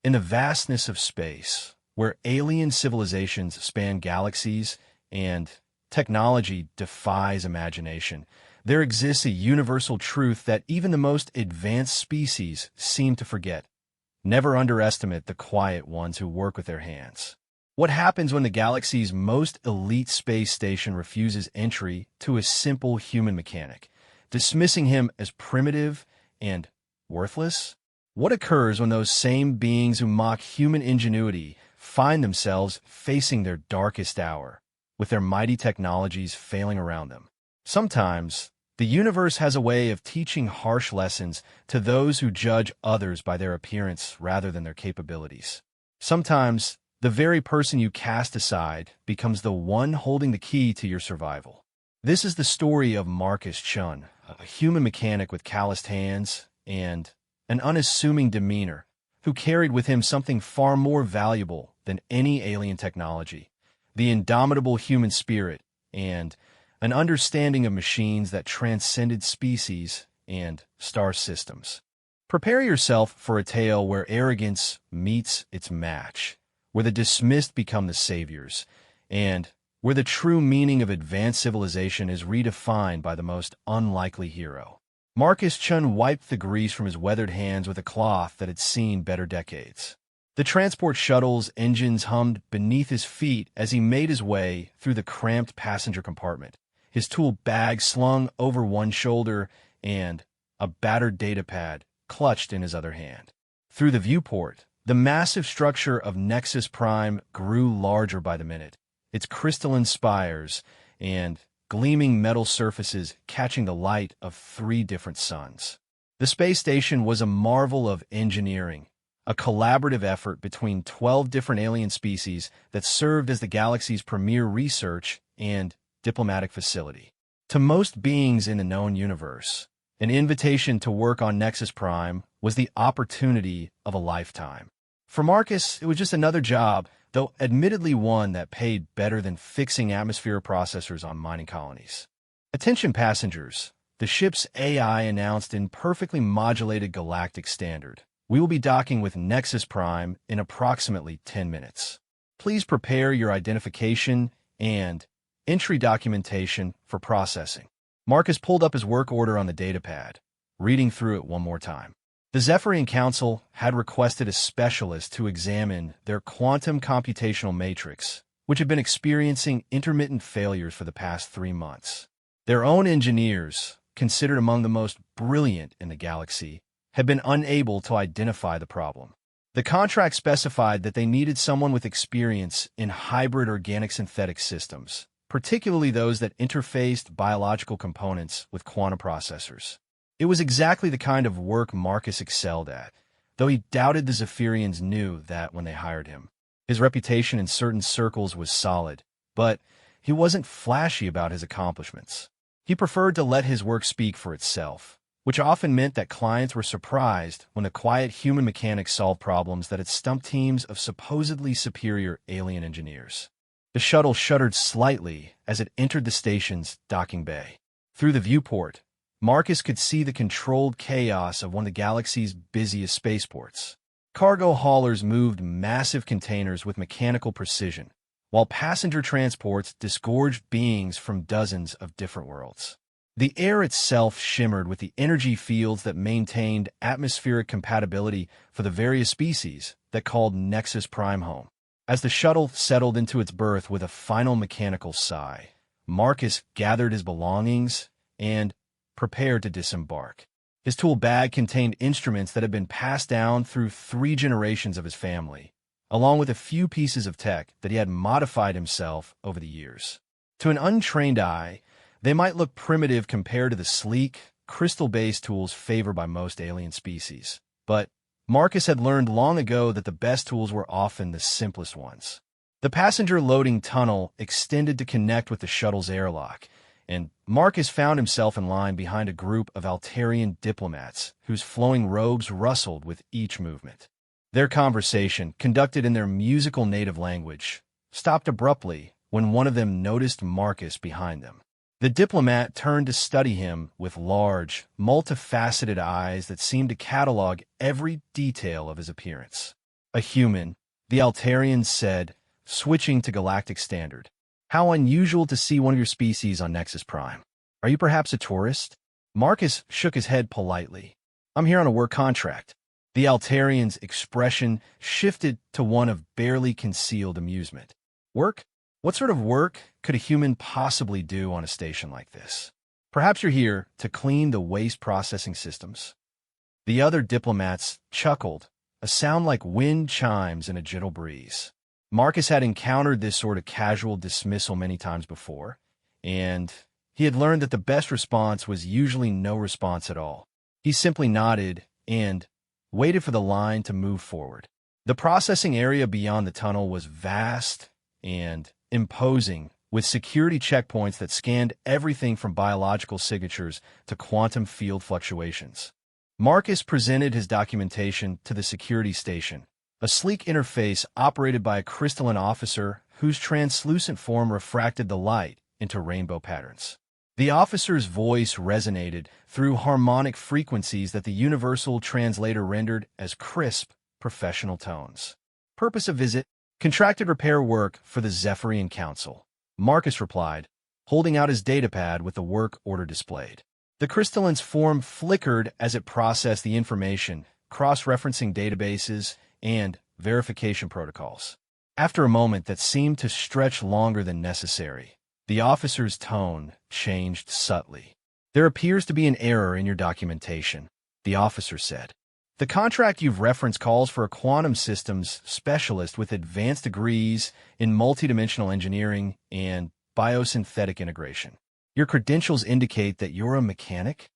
In the vastness of space, where alien civilizations span galaxies and technology defies imagination, there exists a universal truth that even the most advanced species seem to forget. Never underestimate the quiet ones who work with their hands. What happens when the galaxy's most elite space station refuses entry to a simple human mechanic, dismissing him as primitive and worthless? What occurs when those same beings who mock human ingenuity find themselves facing their darkest hour, with their mighty technologies failing around them? Sometimes, the universe has a way of teaching harsh lessons to those who judge others by their appearance rather than their capabilities. Sometimes, the very person you cast aside becomes the one holding the key to your survival. This is the story of Marcus Chun, a human mechanic with calloused hands and an unassuming demeanor, who carried with him something far more valuable than any alien technology: the indomitable human spirit and an understanding of machines that transcended species and star systems. Prepare yourself for a tale where arrogance meets its match, where the dismissed become the saviors, and where the true meaning of advanced civilization is redefined by the most unlikely hero. Marcus Chun wiped the grease from his weathered hands with a cloth that had seen better decades. The transport shuttle's engines hummed beneath his feet as he made his way through the cramped passenger compartment, his tool bag slung over one shoulder and a battered datapad clutched in his other hand. Through the viewport, the massive structure of Nexus Prime grew larger by the minute, its crystalline spires and gleaming metal surfaces catching the light of 3 different suns. The space station was a marvel of engineering, a collaborative effort between 12 different alien species that served as the galaxy's premier research and diplomatic facility. To most beings in the known universe, an invitation to work on Nexus Prime was the opportunity of a lifetime. For Marcus, it was just another job, though admittedly one that paid better than fixing atmosphere processors on mining colonies. Attention passengers, the ship's AI announced in perfectly modulated galactic standard. We will be docking with Nexus Prime in approximately 10 minutes. Please prepare your identification and entry documentation for processing. Marcus pulled up his work order on the datapad, reading through it one more time. The Zephyrian Council had requested a specialist to examine their quantum computational matrix, which had been experiencing intermittent failures for the past 3 months. Their own engineers, considered among the most brilliant in the galaxy, had been unable to identify the problem. The contract specified that they needed someone with experience in hybrid organic-synthetic systems, particularly those that interfaced biological components with quantum processors. It was exactly the kind of work Marcus excelled at, though he doubted the Zephyrians knew that when they hired him. His reputation in certain circles was solid, but he wasn't flashy about his accomplishments. He preferred to let his work speak for itself, which often meant that clients were surprised when the quiet human mechanics solved problems that had stumped teams of supposedly superior alien engineers. The shuttle shuddered slightly as it entered the station's docking bay. Through the viewport, Marcus could see the controlled chaos of one of the galaxy's busiest spaceports. Cargo haulers moved massive containers with mechanical precision, while passenger transports disgorged beings from dozens of different worlds. The air itself shimmered with the energy fields that maintained atmospheric compatibility for the various species that called Nexus Prime home. As the shuttle settled into its berth with a final mechanical sigh, Marcus gathered his belongings and prepared to disembark. His tool bag contained instruments that had been passed down through 3 generations of his family, along with a few pieces of tech that he had modified himself over the years. To an untrained eye, they might look primitive compared to the sleek, crystal-based tools favored by most alien species. But Marcus had learned long ago that the best tools were often the simplest ones. The passenger loading tunnel extended to connect with the shuttle's airlock, and Marcus found himself in line behind a group of Altarian diplomats whose flowing robes rustled with each movement. Their conversation, conducted in their musical native language, stopped abruptly when one of them noticed Marcus behind them. The diplomat turned to study him with large, multifaceted eyes that seemed to catalog every detail of his appearance. A human, the Altarians said, switching to Galactic Standard. How unusual to see one of your species on Nexus Prime. Are you perhaps a tourist? Marcus shook his head politely. I'm here on a work contract. The Altarian's expression shifted to one of barely concealed amusement. Work? What sort of work could a human possibly do on a station like this? Perhaps you're here to clean the waste processing systems. The other diplomats chuckled, a sound like wind chimes in a gentle breeze. Marcus had encountered this sort of casual dismissal many times before, and he had learned that the best response was usually no response at all. He simply nodded and waited for the line to move forward. The processing area beyond the tunnel was vast and imposing, with security checkpoints that scanned everything from biological signatures to quantum field fluctuations. Marcus presented his documentation to the security station, a sleek interface operated by a crystalline officer whose translucent form refracted the light into rainbow patterns. The officer's voice resonated through harmonic frequencies that the universal translator rendered as crisp, professional tones. Purpose of visit: contracted repair work for the Zephyrian Council. Marcus replied, holding out his datapad with the work order displayed. The crystalline's form flickered as it processed the information, cross-referencing databases and verification protocols. After a moment that seemed to stretch longer than necessary, the officer's tone changed subtly. There appears to be an error in your documentation, the officer said. The contract you've referenced calls for a quantum systems specialist with advanced degrees in multidimensional engineering and biosynthetic integration. Your credentials indicate that you're a mechanic?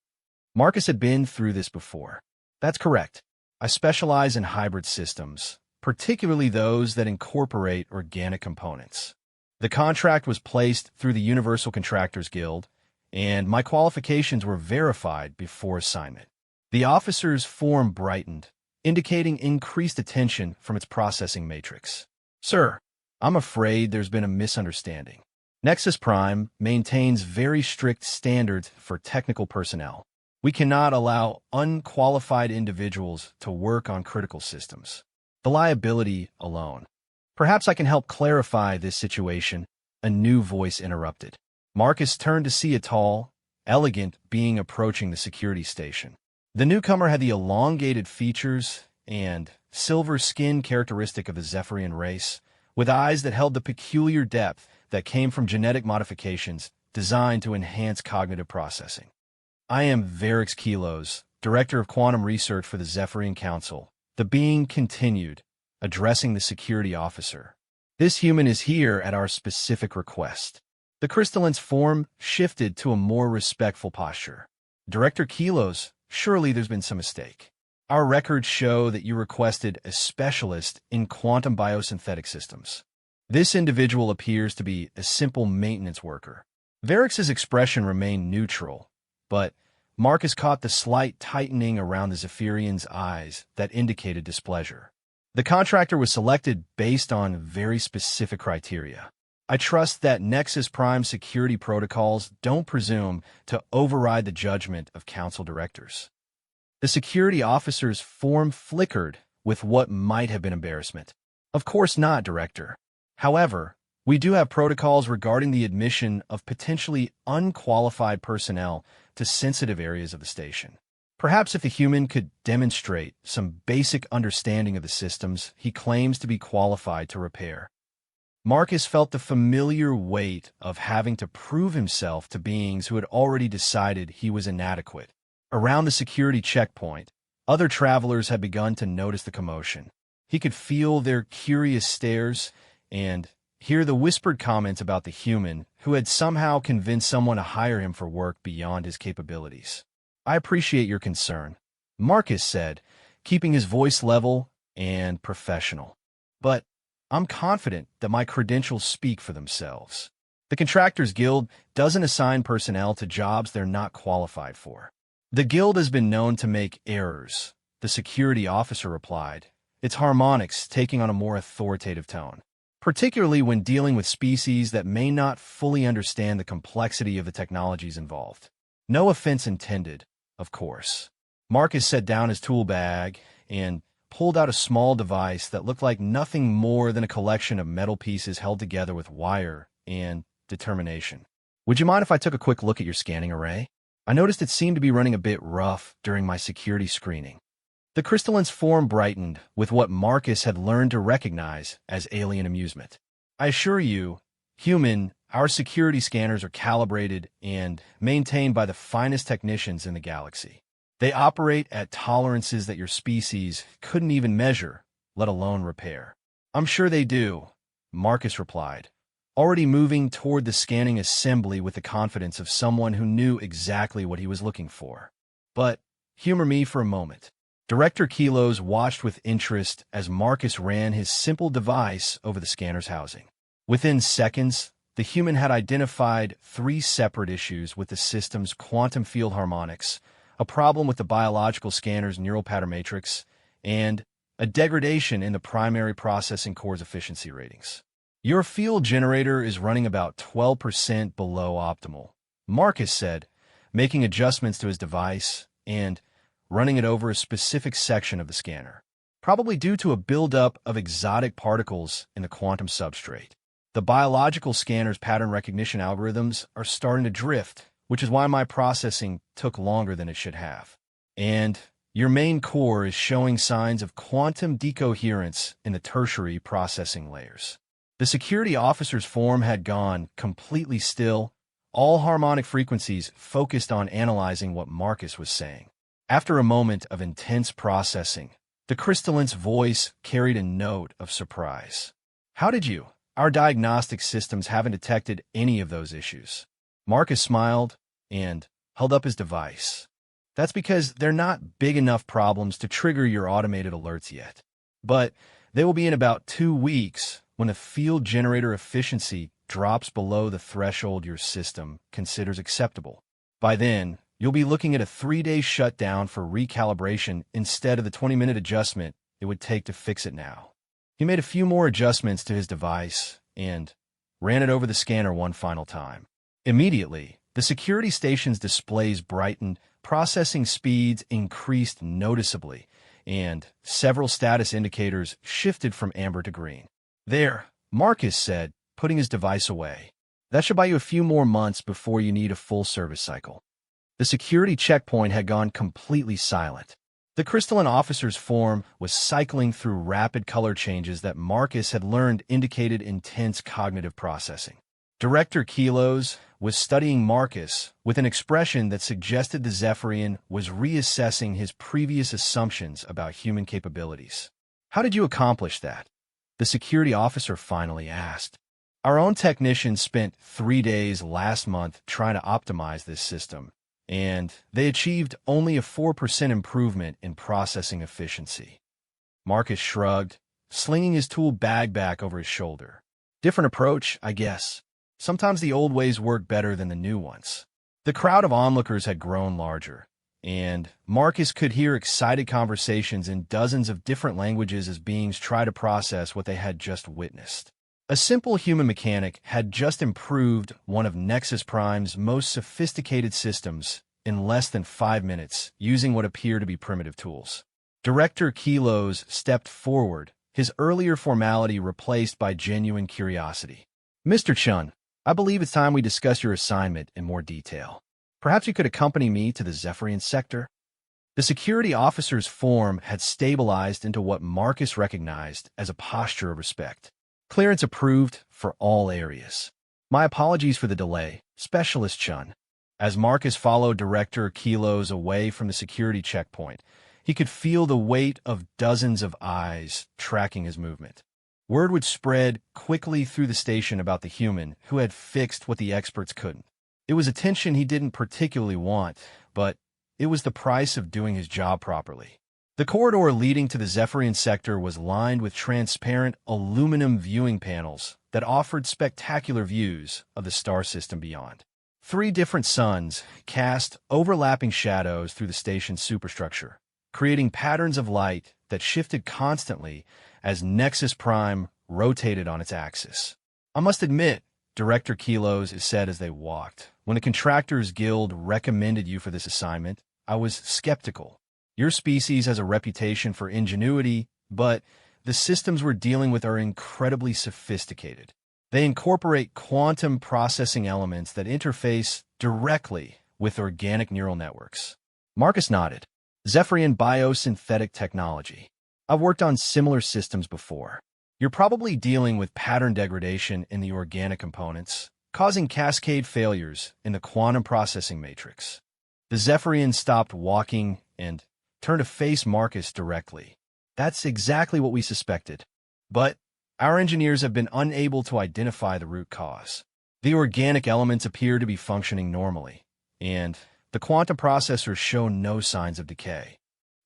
Marcus had been through this before. That's correct. I specialize in hybrid systems, particularly those that incorporate organic components. The contract was placed through the Universal Contractors Guild, and my qualifications were verified before assignment. The officer's form brightened, indicating increased attention from its processing matrix. Sir, I'm afraid there's been a misunderstanding. Nexus Prime maintains very strict standards for technical personnel. We cannot allow unqualified individuals to work on critical systems. The liability alone. Perhaps I can help clarify this situation, a new voice interrupted. Marcus turned to see a tall, elegant being approaching the security station. The newcomer had the elongated features and silver skin characteristic of the Zephyrian race, with eyes that held the peculiar depth that came from genetic modifications designed to enhance cognitive processing. I am Varix Kilos, Director of Quantum Research for the Zephyrian Council. The being continued, addressing the security officer. This human is here at our specific request. The crystalline's form shifted to a more respectful posture. Director Kilos, surely there's been some mistake. Our records show that you requested a specialist in quantum biosynthetic systems. This individual appears to be a simple maintenance worker. Varix's expression remained neutral, but Marcus caught the slight tightening around the Zephyrian's eyes that indicated displeasure. The contractor was selected based on very specific criteria. I trust that Nexus Prime security protocols don't presume to override the judgment of council directors. The security officer's form flickered with what might have been embarrassment. Of course not, Director. However, we do have protocols regarding the admission of potentially unqualified personnel to sensitive areas of the station. Perhaps if the human could demonstrate some basic understanding of the systems he claims to be qualified to repair. Marcus felt the familiar weight of having to prove himself to beings who had already decided he was inadequate. Around the security checkpoint, other travelers had begun to notice the commotion. He could feel their curious stares and hear the whispered comments about the human who had somehow convinced someone to hire him for work beyond his capabilities. I appreciate your concern, Marcus said, keeping his voice level and professional. But I'm confident that my credentials speak for themselves. The Contractors Guild doesn't assign personnel to jobs they're not qualified for. The Guild has been known to make errors, the security officer replied, its harmonics taking on a more authoritative tone, particularly when dealing with species that may not fully understand the complexity of the technologies involved. No offense intended, of course. Marcus set down his tool bag and pulled out a small device that looked like nothing more than a collection of metal pieces held together with wire and determination. "Would you mind if I took a quick look at your scanning array? I noticed it seemed to be running a bit rough during my security screening." The crystalline's form brightened with what Marcus had learned to recognize as alien amusement. "I assure you, human, our security scanners are calibrated and maintained by the finest technicians in the galaxy. They operate at tolerances that your species couldn't even measure, let alone repair." "I'm sure they do," Marcus replied, already moving toward the scanning assembly with the confidence of someone who knew exactly what he was looking for. "But humor me for a moment." Director Kilos watched with interest as Marcus ran his simple device over the scanner's housing. Within seconds, the human had identified 3 separate issues with the system's quantum field harmonics, a problem with the biological scanner's neural pattern matrix, and a degradation in the primary processing core's efficiency ratings. "Your field generator is running about 12% below optimal," Marcus said, making adjustments to his device and running it over a specific section of the scanner, probably due to a buildup of exotic particles in the quantum substrate. "The biological scanner's pattern recognition algorithms are starting to drift, which is why my processing took longer than it should have. And your main core is showing signs of quantum decoherence in the tertiary processing layers." The security officer's form had gone completely still, all harmonic frequencies focused on analyzing what Marcus was saying. After a moment of intense processing, the crystalline's voice carried a note of surprise. "How did you? Our diagnostic systems haven't detected any of those issues." Marcus smiled and held up his device. "That's because they're not big enough problems to trigger your automated alerts yet. But they will be in about 2 weeks when the field generator efficiency drops below the threshold your system considers acceptable. By then, you'll be looking at a 3-day shutdown for recalibration instead of the 20-minute adjustment it would take to fix it now." He made a few more adjustments to his device and ran it over the scanner one final time. Immediately, the security station's displays brightened, processing speeds increased noticeably, and several status indicators shifted from amber to green. "There," Marcus said, putting his device away. "That should buy you a few more months before you need a full service cycle." The security checkpoint had gone completely silent. The crystalline officer's form was cycling through rapid color changes that Marcus had learned indicated intense cognitive processing. Director Kilos was studying Marcus with an expression that suggested the Zephyrian was reassessing his previous assumptions about human capabilities. "How did you accomplish that?" the security officer finally asked. "Our own technicians spent 3 days last month trying to optimize this system, and they achieved only a 4% improvement in processing efficiency." Marcus shrugged, slinging his tool bag back over his shoulder. "Different approach, I guess. Sometimes the old ways work better than the new ones." The crowd of onlookers had grown larger, and Marcus could hear excited conversations in dozens of different languages as beings try to process what they had just witnessed. A simple human mechanic had just improved one of Nexus Prime's most sophisticated systems in less than 5 minutes using what appear to be primitive tools. Director Kilos stepped forward, his earlier formality replaced by genuine curiosity. "Mr. Chun, I believe it's time we discuss your assignment in more detail. Perhaps you could accompany me to the Zephyrian sector?" The security officer's form had stabilized into what Marcus recognized as a posture of respect. "Clearance approved for all areas. My apologies for the delay, Specialist Chun." As Marcus followed Director Kilos away from the security checkpoint, he could feel the weight of dozens of eyes tracking his movement. Word would spread quickly through the station about the human who had fixed what the experts couldn't. It was attention he didn't particularly want, but it was the price of doing his job properly. The corridor leading to the Zephyrian sector was lined with transparent aluminum viewing panels that offered spectacular views of the star system beyond. 3 different suns cast overlapping shadows through the station's superstructure, creating patterns of light that shifted constantly as Nexus Prime rotated on its axis. "I must admit," Director Kilos said as they walked, "when the Contractors Guild recommended you for this assignment, I was skeptical. Your species has a reputation for ingenuity, but the systems we're dealing with are incredibly sophisticated. They incorporate quantum processing elements that interface directly with organic neural networks. Marcus nodded. Zephyrian biosynthetic technology. I've worked on similar systems before. You're probably dealing with pattern degradation in the organic components, causing cascade failures in the quantum processing matrix. The Zephyrian stopped walking and turned to face Marcus directly. That's exactly what we suspected. But our engineers have been unable to identify the root cause. The organic elements appear to be functioning normally, and the quantum processors show no signs of decay.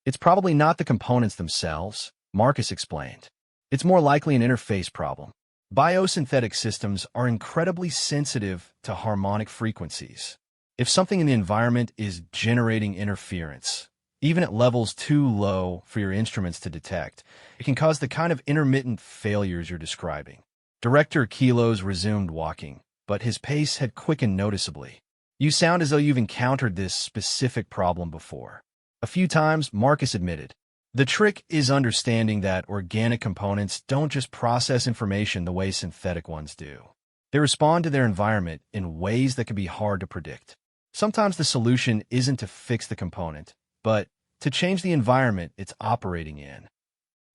It's probably not the components themselves, Marcus explained. It's more likely an interface problem. Biosynthetic systems are incredibly sensitive to harmonic frequencies. If something in the environment is generating interference, even at levels too low for your instruments to detect, it can cause the kind of intermittent failures you're describing. Director Kilos resumed walking, but his pace had quickened noticeably. You sound as though you've encountered this specific problem before. A few times, Marcus admitted. The trick is understanding that organic components don't just process information the way synthetic ones do. They respond to their environment in ways that can be hard to predict. Sometimes the solution isn't to fix the component, but to change the environment it's operating in.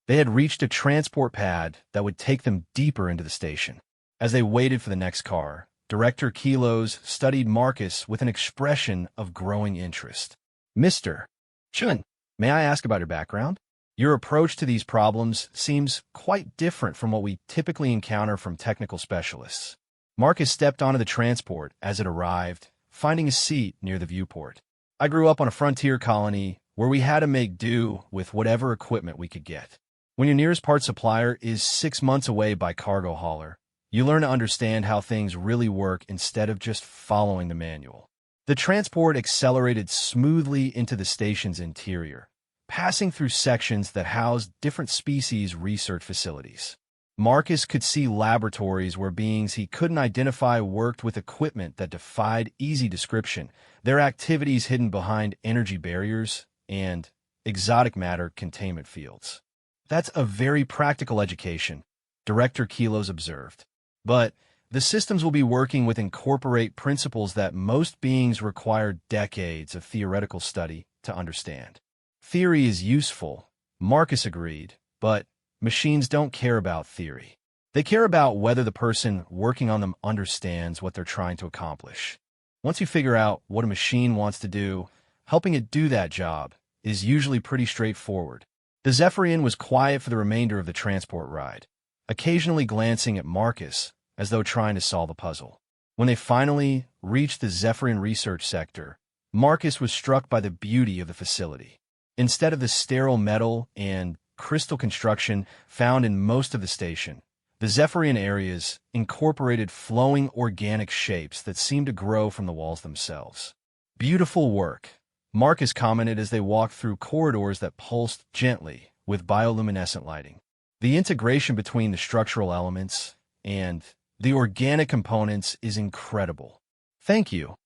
They had reached a transport pad that would take them deeper into the station. As they waited for the next car, Director Kilos studied Marcus with an expression of growing interest. Mr. Chun, may I ask about your background? Your approach to these problems seems quite different from what we typically encounter from technical specialists. Marcus stepped onto the transport as it arrived, finding a seat near the viewport. I grew up on a frontier colony where we had to make do with whatever equipment we could get. When your nearest part supplier is 6 months away by cargo hauler, you learn to understand how things really work instead of just following the manual. The transport accelerated smoothly into the station's interior, passing through sections that housed different species research facilities. Marcus could see laboratories where beings he couldn't identify worked with equipment that defied easy description, their activities hidden behind energy barriers and exotic matter containment fields. That's a very practical education, Director Kilos observed. But the systems will be working with incorporate principles that most beings require decades of theoretical study to understand. Theory is useful, Marcus agreed, but machines don't care about theory. They care about whether the person working on them understands what they're trying to accomplish. Once you figure out what a machine wants to do, helping it do that job is usually pretty straightforward. The Zephyrian was quiet for the remainder of the transport ride, occasionally glancing at Marcus as though trying to solve a puzzle. When they finally reached the Zephyrian research sector, Marcus was struck by the beauty of the facility. Instead of the sterile metal and crystal construction found in most of the station, the Zephyrian areas incorporated flowing organic shapes that seemed to grow from the walls themselves. Beautiful work, Marcus commented as they walked through corridors that pulsed gently with bioluminescent lighting. The integration between the structural elements and the organic components is incredible. Thank you,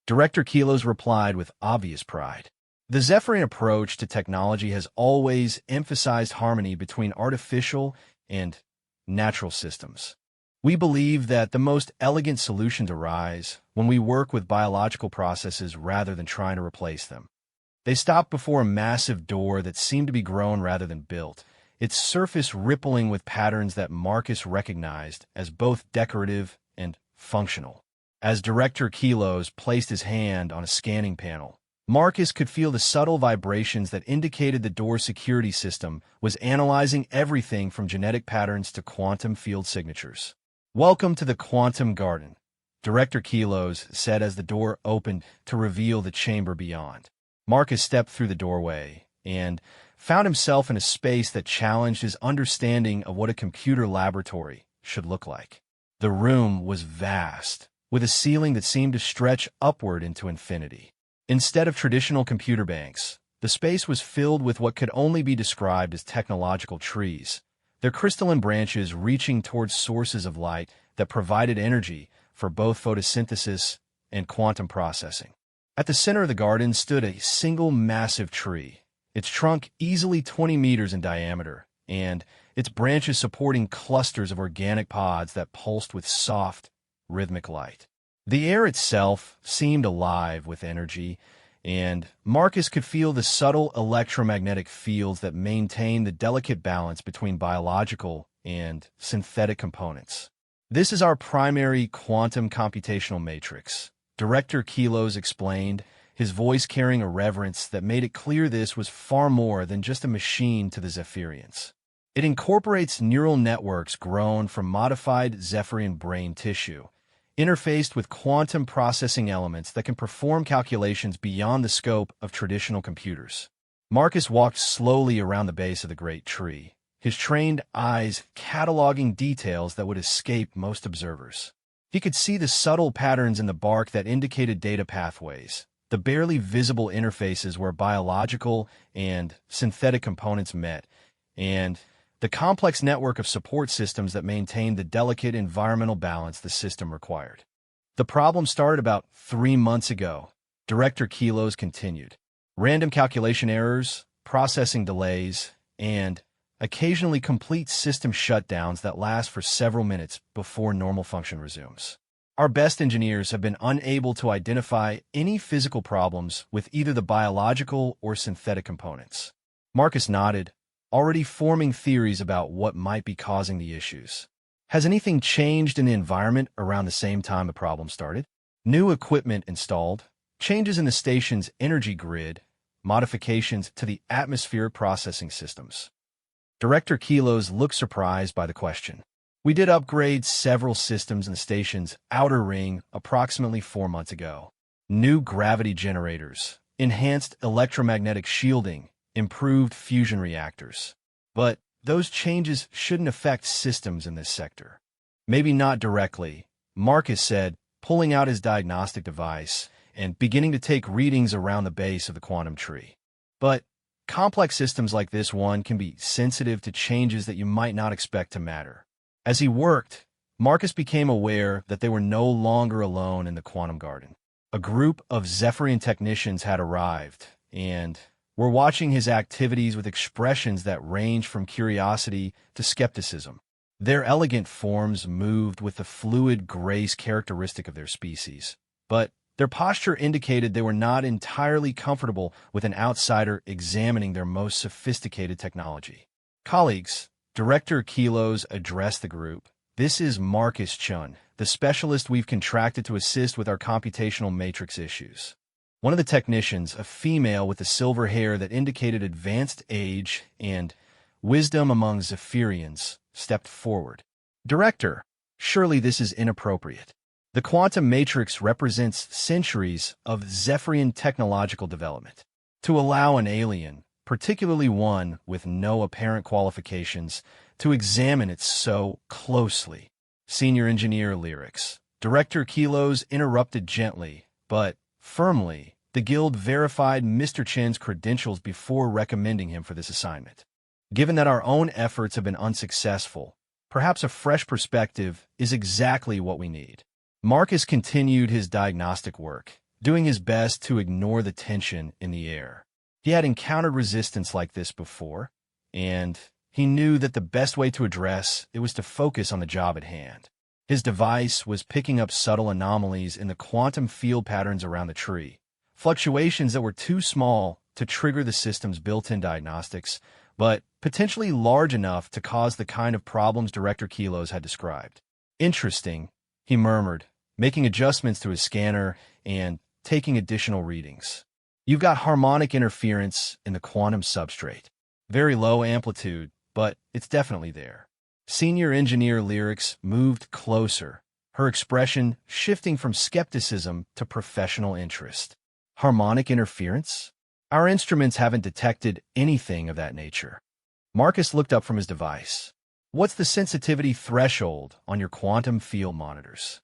Director Kilos replied with obvious pride. The Zephyrian approach to technology has always emphasized harmony between artificial and natural systems. We believe that the most elegant solutions arise when we work with biological processes rather than trying to replace them. They stopped before a massive door that seemed to be grown rather than built, its surface rippling with patterns that Marcus recognized as both decorative and functional. As Director Kilos placed his hand on a scanning panel, Marcus could feel the subtle vibrations that indicated the door's security system was analyzing everything from genetic patterns to quantum field signatures. "Welcome to the Quantum Garden," Director Kilos said as the door opened to reveal the chamber beyond. Marcus stepped through the doorway and found himself in a space that challenged his understanding of what a computer laboratory should look like. The room was vast, with a ceiling that seemed to stretch upward into infinity. Instead of traditional computer banks, the space was filled with what could only be described as technological trees, their crystalline branches reaching towards sources of light that provided energy for both photosynthesis and quantum processing. At the center of the garden stood a single massive tree, its trunk easily 20 meters in diameter, and its branches supporting clusters of organic pods that pulsed with soft, rhythmic light. The air itself seemed alive with energy, and Marcus could feel the subtle electromagnetic fields that maintain the delicate balance between biological and synthetic components. "This is our primary quantum computational matrix," Director Kilos explained, his voice carrying a reverence that made it clear this was far more than just a machine to the Zephyrians. "It incorporates neural networks grown from modified Zephyrian brain tissue, interfaced with quantum processing elements that can perform calculations beyond the scope of traditional computers." Marcus walked slowly around the base of the great tree, his trained eyes cataloging details that would escape most observers. He could see the subtle patterns in the bark that indicated data pathways, the barely visible interfaces where biological and synthetic components met, and the complex network of support systems that maintained the delicate environmental balance the system required. "The problem started about 3 months ago," Director Kilos continued. "Random calculation errors, processing delays, and occasionally complete system shutdowns that last for several minutes before normal function resumes. Our best engineers have been unable to identify any physical problems with either the biological or synthetic components." Marcus nodded, already forming theories about what might be causing the issues. "Has anything changed in the environment around the same time the problem started? New equipment installed, changes in the station's energy grid, modifications to the atmospheric processing systems?" Director Kilos looked surprised by the question. "We did upgrade several systems in the station's outer ring approximately 4 months ago. New gravity generators, enhanced electromagnetic shielding, improved fusion reactors. But those changes shouldn't affect systems in this sector." "Maybe not directly," Marcus said, pulling out his diagnostic device and beginning to take readings around the base of the quantum tree. "But complex systems like this one can be sensitive to changes that you might not expect to matter." As he worked, Marcus became aware that they were no longer alone in the quantum garden. A group of Zephyrian technicians had arrived, and were watching his activities with expressions that ranged from curiosity to skepticism. Their elegant forms moved with the fluid grace characteristic of their species, but their posture indicated they were not entirely comfortable with an outsider examining their most sophisticated technology. "Colleagues," Director Kilos addressed the group, "this is Marcus Chun, the specialist we've contracted to assist with our computational matrix issues." One of the technicians, a female with the silver hair that indicated advanced age and wisdom among Zephyrians, stepped forward. "Director, surely this is inappropriate. The quantum matrix represents centuries of Zephyrian technological development. To allow an alien, particularly one with no apparent qualifications, to examine it so closely." Senior Engineer Lyrics. Director Kilos interrupted gently, but firmly. The Guild verified Mr. Chen's credentials before recommending him for this assignment. "Given that our own efforts have been unsuccessful, perhaps a fresh perspective is exactly what we need." Marcus continued his diagnostic work, doing his best to ignore the tension in the air. He had encountered resistance like this before, and he knew that the best way to address it was to focus on the job at hand. His device was picking up subtle anomalies in the quantum field patterns around the tree, fluctuations that were too small to trigger the system's built-in diagnostics, but potentially large enough to cause the kind of problems Director Kilos had described. "Interesting," he murmured, making adjustments to his scanner and taking additional readings. "You've got harmonic interference in the quantum substrate. Very low amplitude, but it's definitely there." Senior Engineer Lyrics moved closer, her expression shifting from skepticism to professional interest. "Harmonic interference? Our instruments haven't detected anything of that nature." Marcus looked up from his device. "What's the sensitivity threshold on your quantum field monitors?"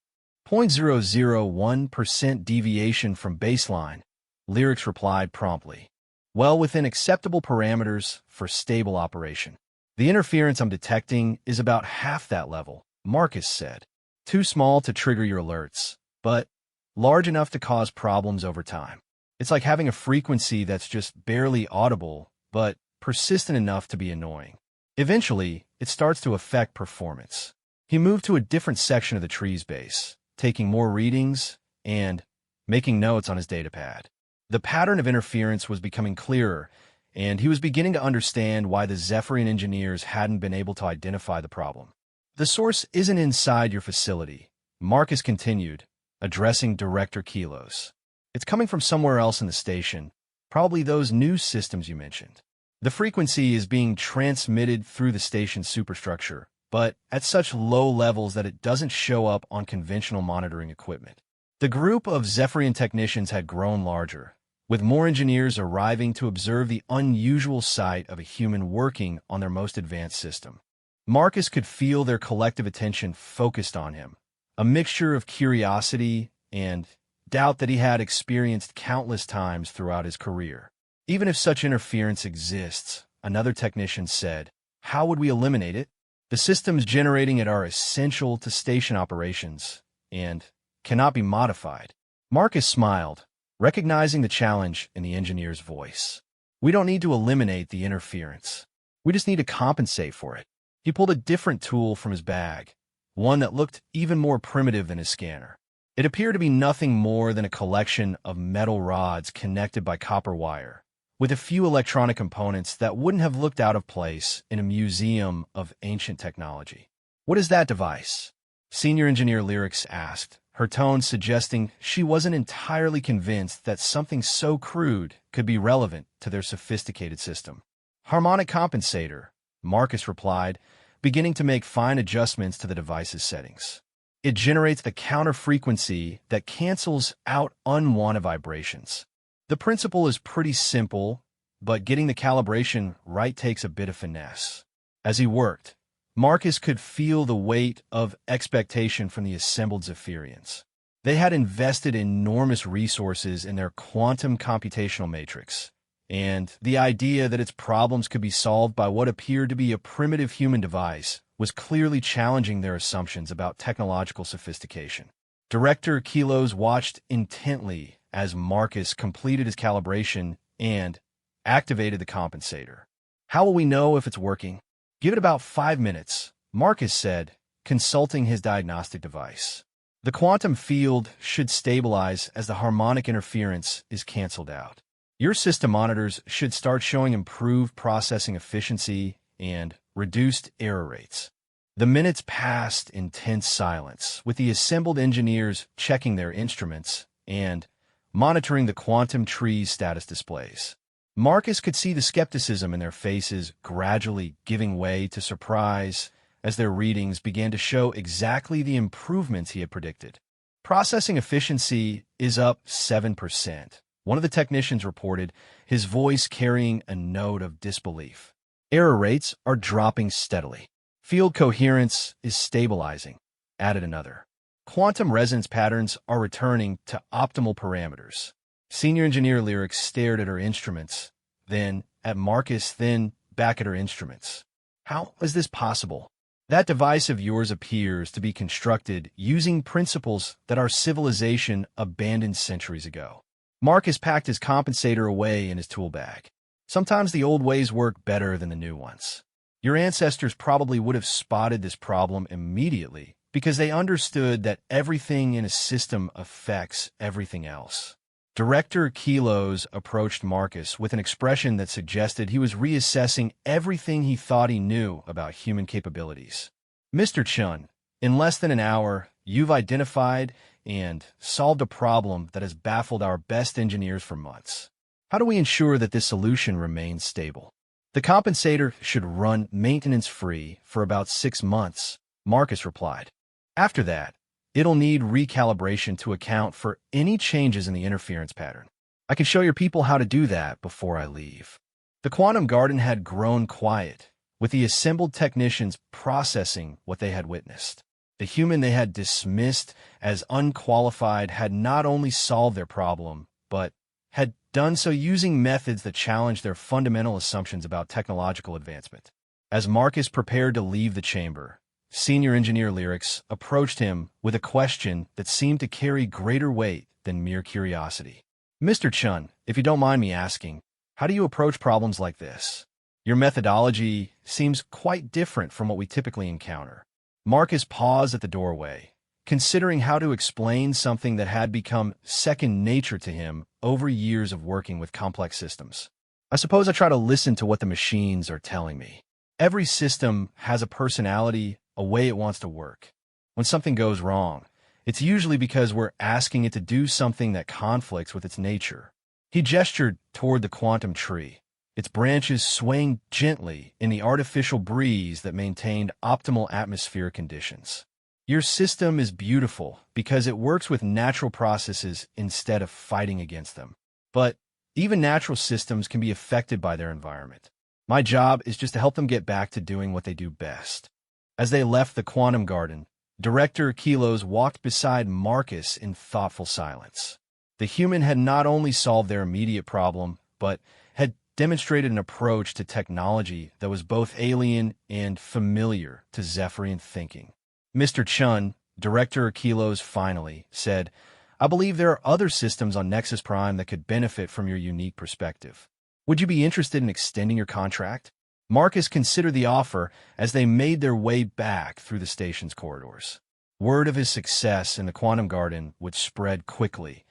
0.001% deviation from baseline, Lyrics replied promptly. "Well within acceptable parameters for stable operation. The interference I'm detecting is about half that level," Marcus said. "Too small to trigger your alerts, but large enough to cause problems over time. It's like having a frequency that's just barely audible but persistent enough to be annoying. Eventually, it starts to affect performance. He moved to a different section of the tree's base, taking more readings and making notes on his datapad. The pattern of interference was becoming clearer, and he was beginning to understand why the Zephyrian engineers hadn't been able to identify the problem. The source isn't inside your facility, Marcus continued, addressing Director Kilos. It's coming from somewhere else in the station, probably those news systems you mentioned. The frequency is being transmitted through the station's superstructure, but at such low levels that it doesn't show up on conventional monitoring equipment. The group of Zephyrian technicians had grown larger, with more engineers arriving to observe the unusual sight of a human working on their most advanced system. Marcus could feel their collective attention focused on him, a mixture of curiosity and doubt that he had experienced countless times throughout his career. Even if such interference exists, another technician said, how would we eliminate it? The systems generating it are essential to station operations and cannot be modified. Marcus smiled, recognizing the challenge in the engineer's voice. We don't need to eliminate the interference. We just need to compensate for it. He pulled a different tool from his bag, one that looked even more primitive than his scanner. It appeared to be nothing more than a collection of metal rods connected by copper wire, with a few electronic components that wouldn't have looked out of place in a museum of ancient technology. What is that device? Senior Engineer Lyrics asked, her tone suggesting she wasn't entirely convinced that something so crude could be relevant to their sophisticated system. Harmonic compensator, Marcus replied, beginning to make fine adjustments to the device's settings. It generates the counter frequency that cancels out unwanted vibrations. The principle is pretty simple, but getting the calibration right takes a bit of finesse. As he worked, Marcus could feel the weight of expectation from the assembled Zephyrians. They had invested enormous resources in their quantum computational matrix, and the idea that its problems could be solved by what appeared to be a primitive human device was clearly challenging their assumptions about technological sophistication. Director Kilos watched intently as Marcus completed his calibration and activated the compensator. How will we know if it's working? Give it about 5 minutes, Marcus said, consulting his diagnostic device. The quantum field should stabilize as the harmonic interference is canceled out. Your system monitors should start showing improved processing efficiency and reduced error rates. The minutes passed in tense silence, with the assembled engineers checking their instruments and monitoring the quantum tree's status displays. Marcus could see the skepticism in their faces gradually giving way to surprise as their readings began to show exactly the improvements he had predicted. Processing efficiency is up 7%. One of the technicians reported, his voice carrying a note of disbelief. Error rates are dropping steadily. Field coherence is stabilizing, added another. Quantum resonance patterns are returning to optimal parameters. Senior Engineer Lyrics stared at her instruments, then at Marcus, then back at her instruments. How is this possible? That device of yours appears to be constructed using principles that our civilization abandoned centuries ago. Marcus packed his compensator away in his tool bag. Sometimes the old ways work better than the new ones. Your ancestors probably would have spotted this problem immediately because they understood that everything in a system affects everything else. Director Kilos approached Marcus with an expression that suggested he was reassessing everything he thought he knew about human capabilities. Mr. Chun, in less than an hour, you've identified and solved a problem that has baffled our best engineers for months. How do we ensure that this solution remains stable? The compensator should run maintenance-free for about 6 months, Marcus replied. After that, it'll need recalibration to account for any changes in the interference pattern. I can show your people how to do that before I leave. The quantum garden had grown quiet, with the assembled technicians processing what they had witnessed. The human they had dismissed as unqualified had not only solved their problem, but had done so using methods that challenged their fundamental assumptions about technological advancement. As Marcus prepared to leave the chamber, Senior Engineer Lyrics approached him with a question that seemed to carry greater weight than mere curiosity. Mr. Chun, if you don't mind me asking, How do you approach problems like this? Your methodology seems quite different from what we typically encounter. Marcus paused at the doorway, considering how to explain something that had become second nature to him over years of working with complex systems. I suppose I try to listen to what the machines are telling me. Every system has a personality, a way it wants to work. When something goes wrong, it's usually because we're asking it to do something that conflicts with its nature. He gestured toward the quantum tree, its branches swaying gently in the artificial breeze that maintained optimal atmospheric conditions. Your system is beautiful because it works with natural processes instead of fighting against them. But even natural systems can be affected by their environment. My job is just to help them get back to doing what they do best. As they left the quantum garden, Director Kilos walked beside Marcus in thoughtful silence. The human had not only solved their immediate problem, but had demonstrated an approach to technology that was both alien and familiar to Zephyrian thinking. Mr. Chun, Director Kilos finally said, I believe there are other systems on Nexus Prime that could benefit from your unique perspective. Would you be interested in extending your contract? Marcus considered the offer as they made their way back through the station's corridors. Word of his success in the quantum garden would spread quickly,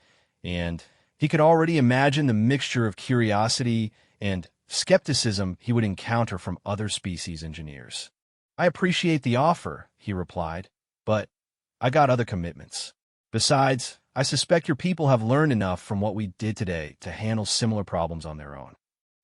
and he could already imagine the mixture of curiosity and skepticism he would encounter from other species engineers. I appreciate the offer, he replied, but I got other commitments. Besides, I suspect your people have learned enough from what we did today to handle similar problems on their own.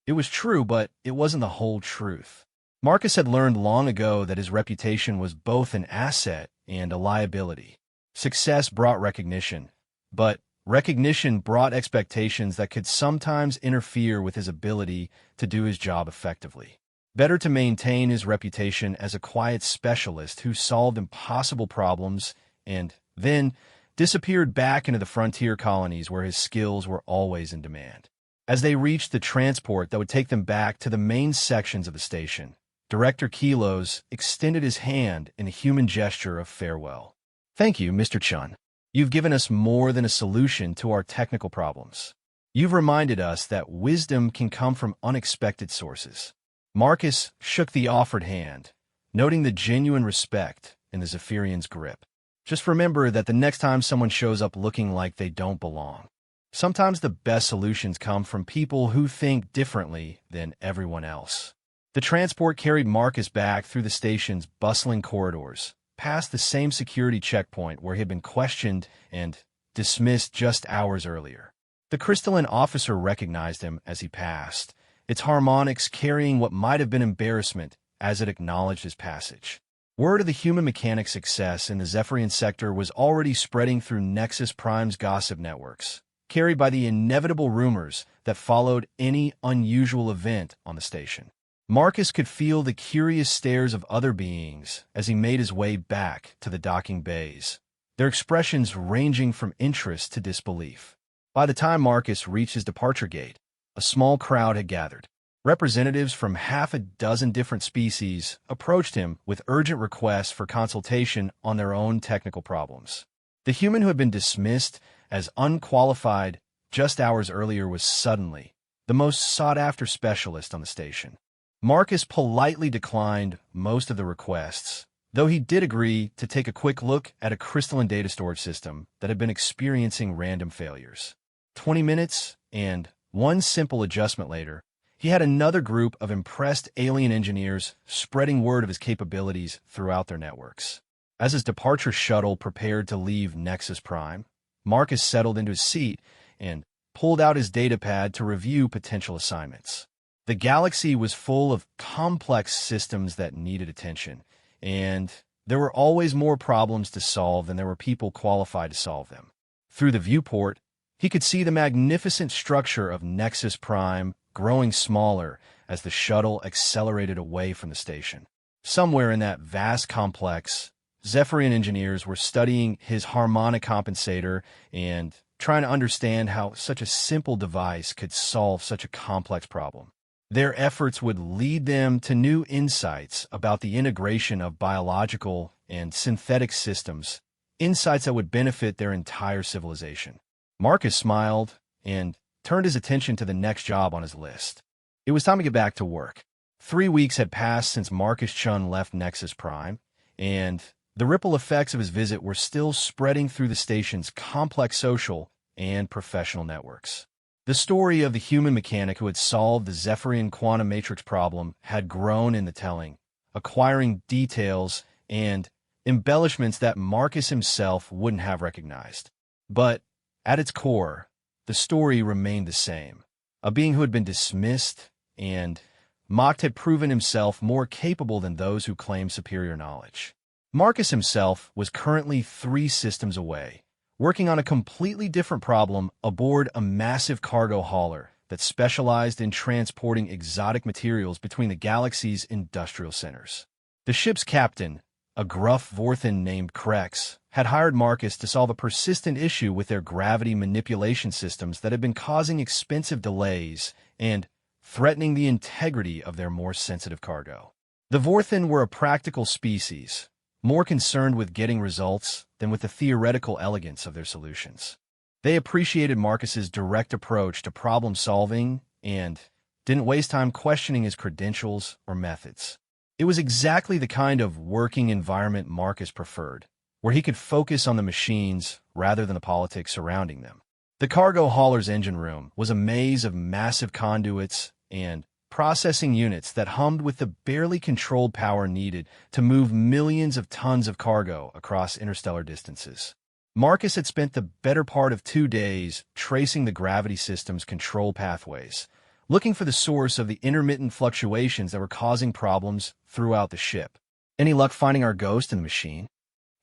It was true, but it wasn't the whole truth. Marcus had learned long ago that his reputation was both an asset and a liability. Success brought recognition, but recognition brought expectations that could sometimes interfere with his ability to do his job effectively. Better to maintain his reputation as a quiet specialist who solved impossible problems and then disappeared back into the frontier colonies where his skills were always in demand. As they reached the transport that would take them back to the main sections of the station, Director Kilos extended his hand in a human gesture of farewell. Thank you, Mr. Chun. You've given us more than a solution to our technical problems. You've reminded us that wisdom can come from unexpected sources. Marcus shook the offered hand, noting the genuine respect in the Zephyrian's grip. Just remember that the next time someone shows up looking like they don't belong, sometimes the best solutions come from people who think differently than everyone else. The transport carried Marcus back through the station's bustling corridors, past the same security checkpoint where he had been questioned and dismissed just hours earlier. The crystalline officer recognized him as he passed, its harmonics carrying what might have been embarrassment as it acknowledged his passage. Word of the human mechanic's success in the Zephyrian sector was already spreading through Nexus Prime's gossip networks, carried by the inevitable rumors that followed any unusual event on the station. Marcus could feel the curious stares of other beings as he made his way back to the docking bays, their expressions ranging from interest to disbelief. By the time Marcus reached his departure gate, a small crowd had gathered. Representatives from half a dozen different species approached him with urgent requests for consultation on their own technical problems. The human who had been dismissed as unqualified just hours earlier was suddenly the most sought-after specialist on the station. Marcus politely declined most of the requests, though he did agree to take a quick look at a crystalline data storage system that had been experiencing random failures. 20 minutes and one simple adjustment later, he had another group of impressed alien engineers spreading word of his capabilities throughout their networks. As his departure shuttle prepared to leave Nexus Prime, Marcus settled into his seat and pulled out his datapad to review potential assignments. The galaxy was full of complex systems that needed attention, and there were always more problems to solve than there were people qualified to solve them. Through the viewport, he could see the magnificent structure of Nexus Prime growing smaller as the shuttle accelerated away from the station. Somewhere in that vast complex, Zephyrian engineers were studying his harmonic compensator and trying to understand how such a simple device could solve such a complex problem. Their efforts would lead them to new insights about the integration of biological and synthetic systems, insights that would benefit their entire civilization. Marcus smiled and turned his attention to the next job on his list. It was time to get back to work. 3 weeks had passed since Marcus Chun left Nexus Prime, and the ripple effects of his visit were still spreading through the station's complex social and professional networks. The story of the human mechanic who had solved the Zephyrian quantum matrix problem had grown in the telling, acquiring details and embellishments that Marcus himself wouldn't have recognized. But at its core, the story remained the same. A being who had been dismissed and mocked had proven himself more capable than those who claimed superior knowledge. Marcus himself was currently 3 systems away, working on a completely different problem aboard a massive cargo hauler that specialized in transporting exotic materials between the galaxy's industrial centers. The ship's captain, a gruff Vorthan named Krex, had hired Marcus to solve a persistent issue with their gravity manipulation systems that had been causing expensive delays and threatening the integrity of their more sensitive cargo. The Vorthan were a practical species, more concerned with getting results than with the theoretical elegance of their solutions. They appreciated Marcus's direct approach to problem-solving and didn't waste time questioning his credentials or methods. It was exactly the kind of working environment Marcus preferred, where he could focus on the machines rather than the politics surrounding them. The cargo hauler's engine room was a maze of massive conduits and processing units that hummed with the barely controlled power needed to move millions of tons of cargo across interstellar distances. Marcus had spent the better part of 2 days tracing the gravity system's control pathways, looking for the source of the intermittent fluctuations that were causing problems throughout the ship. "Any luck finding our ghost in the machine?"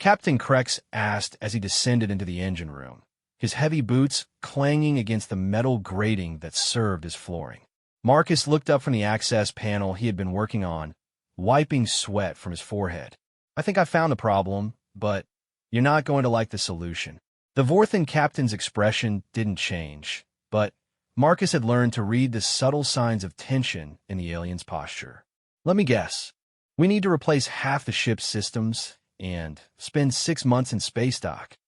Captain Krex asked as he descended into the engine room, his heavy boots clanging against the metal grating that served as flooring. Marcus looked up from the access panel he had been working on, wiping sweat from his forehead. "I think I found the problem, but you're not going to like the solution." The Vorthan captain's expression didn't change, but Marcus had learned to read the subtle signs of tension in the alien's posture. "Let me guess. We need to replace half the ship's systems and spend 6 months in space dock."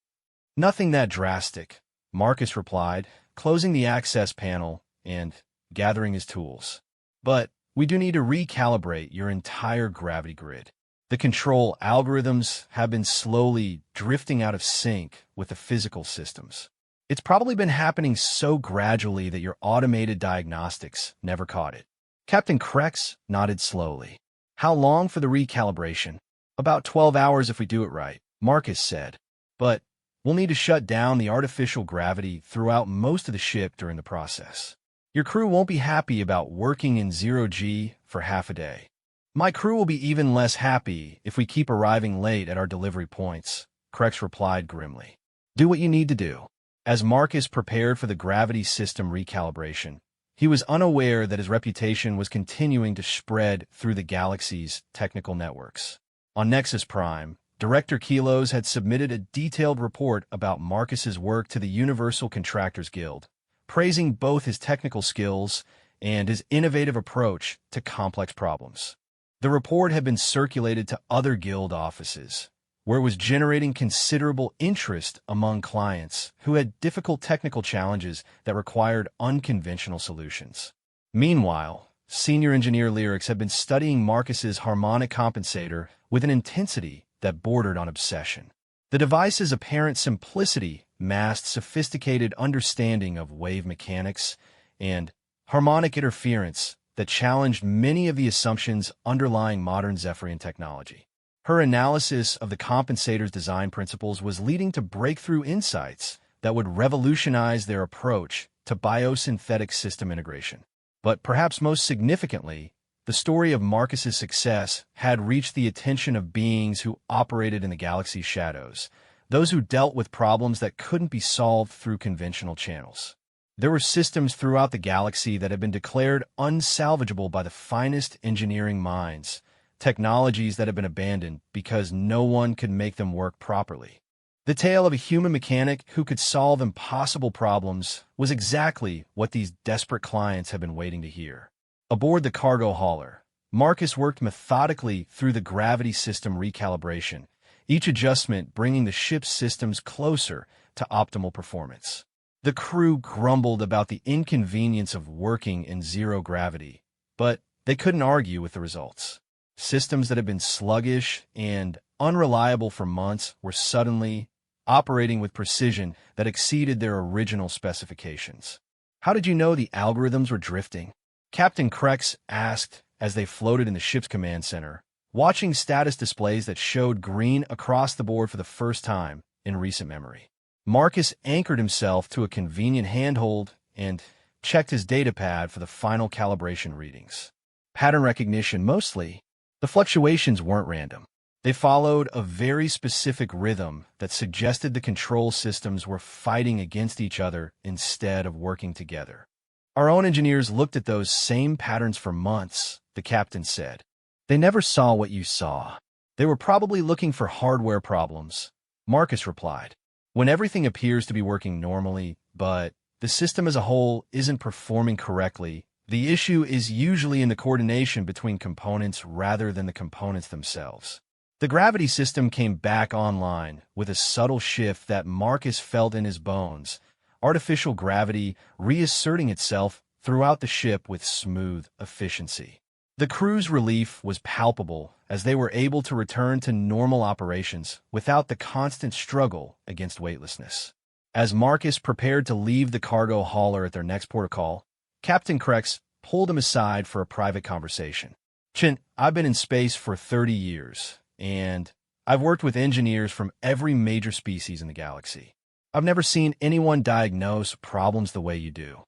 "Nothing that drastic," Marcus replied, closing the access panel and gathering his tools. "But we do need to recalibrate your entire gravity grid. The control algorithms have been slowly drifting out of sync with the physical systems. It's probably been happening so gradually that your automated diagnostics never caught it." Captain Krex nodded slowly. "How long for the recalibration?" "About 12 hours if we do it right," Marcus said. "But we'll need to shut down the artificial gravity throughout most of the ship during the process. Your crew won't be happy about working in 0G for half a day." "My crew will be even less happy if we keep arriving late at our delivery points," Krex replied grimly. "Do what you need to do." As Marcus prepared for the gravity system recalibration, he was unaware that his reputation was continuing to spread through the galaxy's technical networks. On Nexus Prime, Director Kilos had submitted a detailed report about Marcus's work to the Universal Contractors Guild, praising both his technical skills and his innovative approach to complex problems. The report had been circulated to other guild offices, where it was generating considerable interest among clients who had difficult technical challenges that required unconventional solutions. Meanwhile, Senior Engineer Lyrics had been studying Marcus's harmonic compensator with an intensity that bordered on obsession. The device's apparent simplicity masked sophisticated understanding of wave mechanics and harmonic interference that challenged many of the assumptions underlying modern Zephyrian technology. Her analysis of the compensator's design principles was leading to breakthrough insights that would revolutionize their approach to biosynthetic system integration. But perhaps most significantly, the story of Marcus's success had reached the attention of beings who operated in the galaxy's shadows, those who dealt with problems that couldn't be solved through conventional channels. There were systems throughout the galaxy that had been declared unsalvageable by the finest engineering minds, technologies that had been abandoned because no one could make them work properly. The tale of a human mechanic who could solve impossible problems was exactly what these desperate clients had been waiting to hear. Aboard the cargo hauler, Marcus worked methodically through the gravity system recalibration, each adjustment bringing the ship's systems closer to optimal performance. The crew grumbled about the inconvenience of working in zero gravity, but they couldn't argue with the results. Systems that had been sluggish and unreliable for months were suddenly operating with precision that exceeded their original specifications. "How did you know the algorithms were drifting?" Captain Krex asked as they floated in the ship's command center, watching status displays that showed green across the board for the first time in recent memory. Marcus anchored himself to a convenient handhold and checked his datapad for the final calibration readings. Pattern recognition mostly. The fluctuations weren't random. They followed a very specific rhythm that suggested the control systems were fighting against each other instead of working together. "Our own engineers looked at those same patterns for months," the captain said. "They never saw what you saw. They were probably looking for hardware problems," Marcus replied. "When everything appears to be working normally, but the system as a whole isn't performing correctly, the issue is usually in the coordination between components rather than the components themselves." The gravity system came back online with a subtle shift that Marcus felt in his bones, artificial gravity reasserting itself throughout the ship with smooth efficiency. The crew's relief was palpable as they were able to return to normal operations without the constant struggle against weightlessness. As Marcus prepared to leave the cargo hauler at their next port of call, Captain Krex pulled him aside for a private conversation. "Chin, I've been in space for 30 years. And I've worked with engineers from every major species in the galaxy. I've never seen anyone diagnose problems the way you do."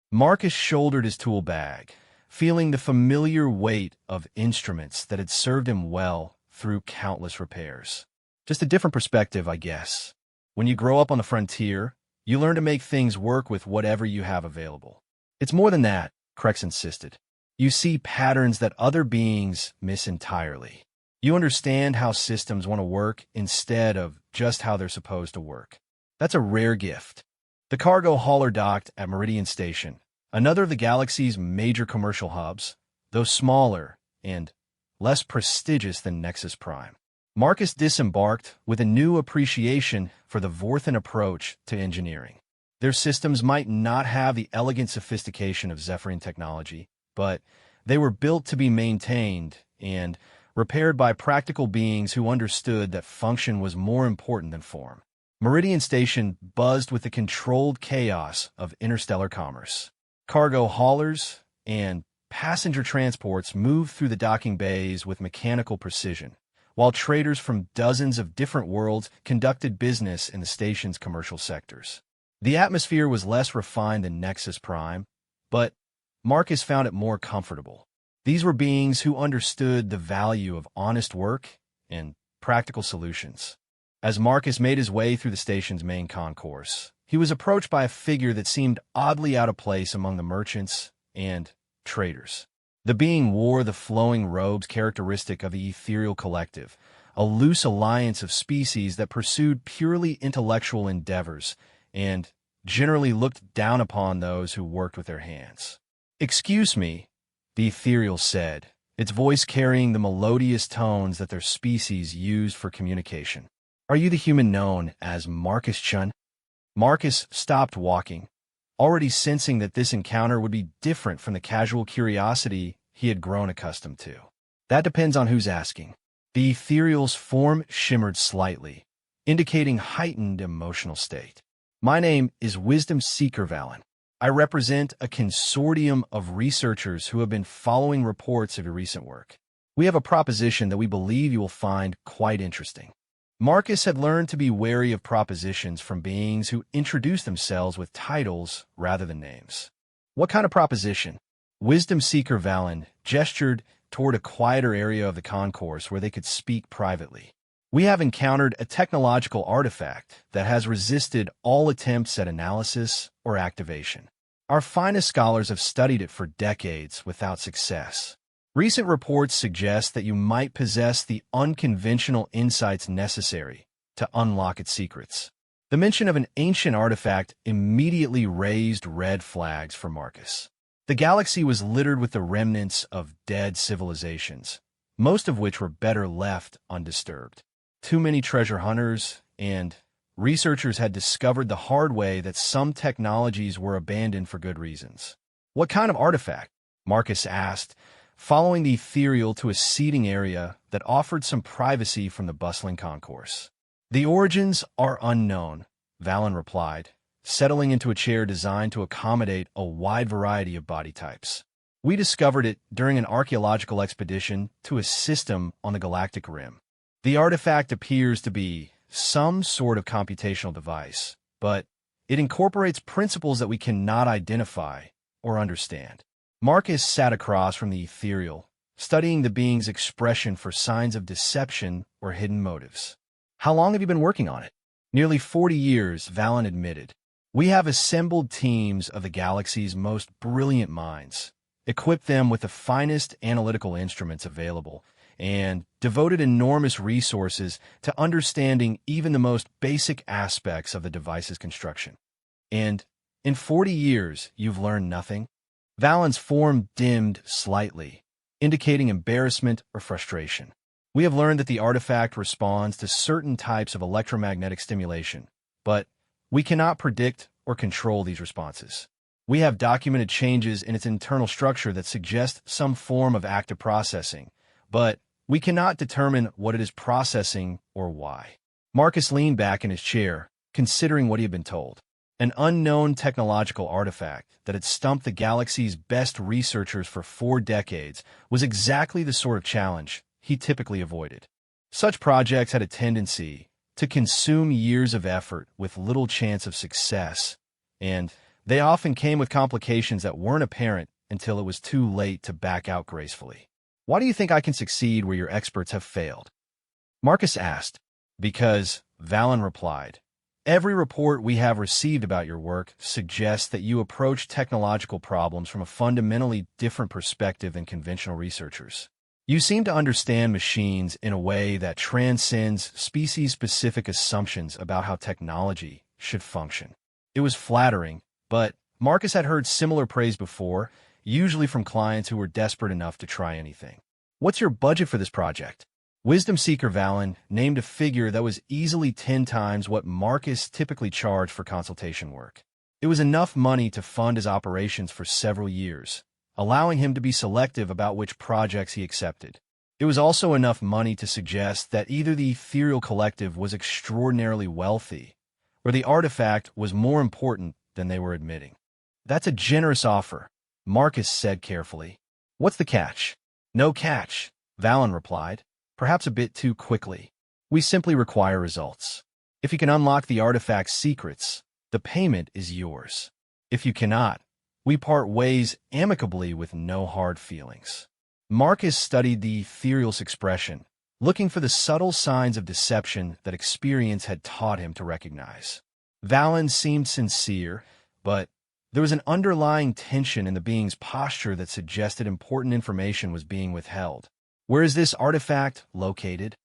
Marcus shouldered his tool bag, feeling the familiar weight of instruments that had served him well through countless repairs. "Just a different perspective, I guess. When you grow up on the frontier, you learn to make things work with whatever you have available." "It's more than that," Krex insisted. "You see patterns that other beings miss entirely. You understand how systems want to work instead of just how they're supposed to work. That's a rare gift." The cargo hauler docked at Meridian Station, another of the galaxy's major commercial hubs, though smaller and less prestigious than Nexus Prime. Marcus disembarked with a new appreciation for the Vorthan approach to engineering. Their systems might not have the elegant sophistication of Zephyrian technology, but they were built to be maintained and repaired by practical beings who understood that function was more important than form. Meridian Station buzzed with the controlled chaos of interstellar commerce. Cargo haulers and passenger transports moved through the docking bays with mechanical precision, while traders from dozens of different worlds conducted business in the station's commercial sectors. The atmosphere was less refined than Nexus Prime, but Marcus found it more comfortable. These were beings who understood the value of honest work and practical solutions. As Marcus made his way through the station's main concourse, he was approached by a figure that seemed oddly out of place among the merchants and traders. The being wore the flowing robes characteristic of the ethereal collective, a loose alliance of species that pursued purely intellectual endeavors and generally looked down upon those who worked with their hands. "Excuse me," the ethereal said, its voice carrying the melodious tones that their species used for communication. "Are you the human known as Marcus Chun?" Marcus stopped walking, already sensing that this encounter would be different from the casual curiosity he had grown accustomed to. "That depends on who's asking." The ethereal's form shimmered slightly, indicating heightened emotional state. "My name is Wisdom Seeker Valen. I represent a consortium of researchers who have been following reports of your recent work. We have a proposition that we believe you will find quite interesting." Marcus had learned to be wary of propositions from beings who introduced themselves with titles rather than names. "What kind of proposition?" Wisdom Seeker Valen gestured toward a quieter area of the concourse where they could speak privately. "We have encountered a technological artifact that has resisted all attempts at analysis or activation. Our finest scholars have studied it for decades without success. Recent reports suggest that you might possess the unconventional insights necessary to unlock its secrets." The mention of an ancient artifact immediately raised red flags for Marcus. The galaxy was littered with the remnants of dead civilizations, most of which were better left undisturbed. Too many treasure hunters and researchers had discovered the hard way that some technologies were abandoned for good reasons. "What kind of artifact?" Marcus asked, following the ethereal to a seating area that offered some privacy from the bustling concourse. "The origins are unknown," Valen replied, settling into a chair designed to accommodate a wide variety of body types. "We discovered it during an archaeological expedition to a system on the Galactic Rim. The artifact appears to be some sort of computational device, but it incorporates principles that we cannot identify or understand." Marcus sat across from the ethereal, studying the being's expression for signs of deception or hidden motives. "How long have you been working on it?" "Nearly 40 years, Valen admitted. "We have assembled teams of the galaxy's most brilliant minds, equipped them with the finest analytical instruments available, and devoted enormous resources to understanding even the most basic aspects of the device's construction. And in 40 years, you've learned nothing?" Valen's form dimmed slightly, indicating embarrassment or frustration. "We have learned that the artifact responds to certain types of electromagnetic stimulation, but we cannot predict or control these responses. We have documented changes in its internal structure that suggest some form of active processing, but we cannot determine what it is processing or why." Marcus leaned back in his chair, considering what he had been told. An unknown technological artifact that had stumped the galaxy's best researchers for 4 decades was exactly the sort of challenge he typically avoided. Such projects had a tendency to consume years of effort with little chance of success, and they often came with complications that weren't apparent until it was too late to back out gracefully. "Why do you think I can succeed where your experts have failed?" Marcus asked. "Because," Valen replied, "every report we have received about your work suggests that you approach technological problems from a fundamentally different perspective than conventional researchers. You seem to understand machines in a way that transcends species-specific assumptions about how technology should function." It was flattering, but Marcus had heard similar praise before, usually from clients who were desperate enough to try anything. "What's your budget for this project?" Wisdom Seeker Valen named a figure that was easily 10 times what Marcus typically charged for consultation work. It was enough money to fund his operations for several years, allowing him to be selective about which projects he accepted. It was also enough money to suggest that either the Ethereal Collective was extraordinarily wealthy, or the artifact was more important than they were admitting. "That's a generous offer," Marcus said carefully. "What's the catch?" "No catch," Valen replied, perhaps a bit too quickly. "We simply require results. If you can unlock the artifact's secrets, the payment is yours. If you cannot, we part ways amicably with no hard feelings." Marcus studied the ethereal's expression, looking for the subtle signs of deception that experience had taught him to recognize. Valen seemed sincere, but there was an underlying tension in the being's posture that suggested important information was being withheld. "Where is this artifact located?"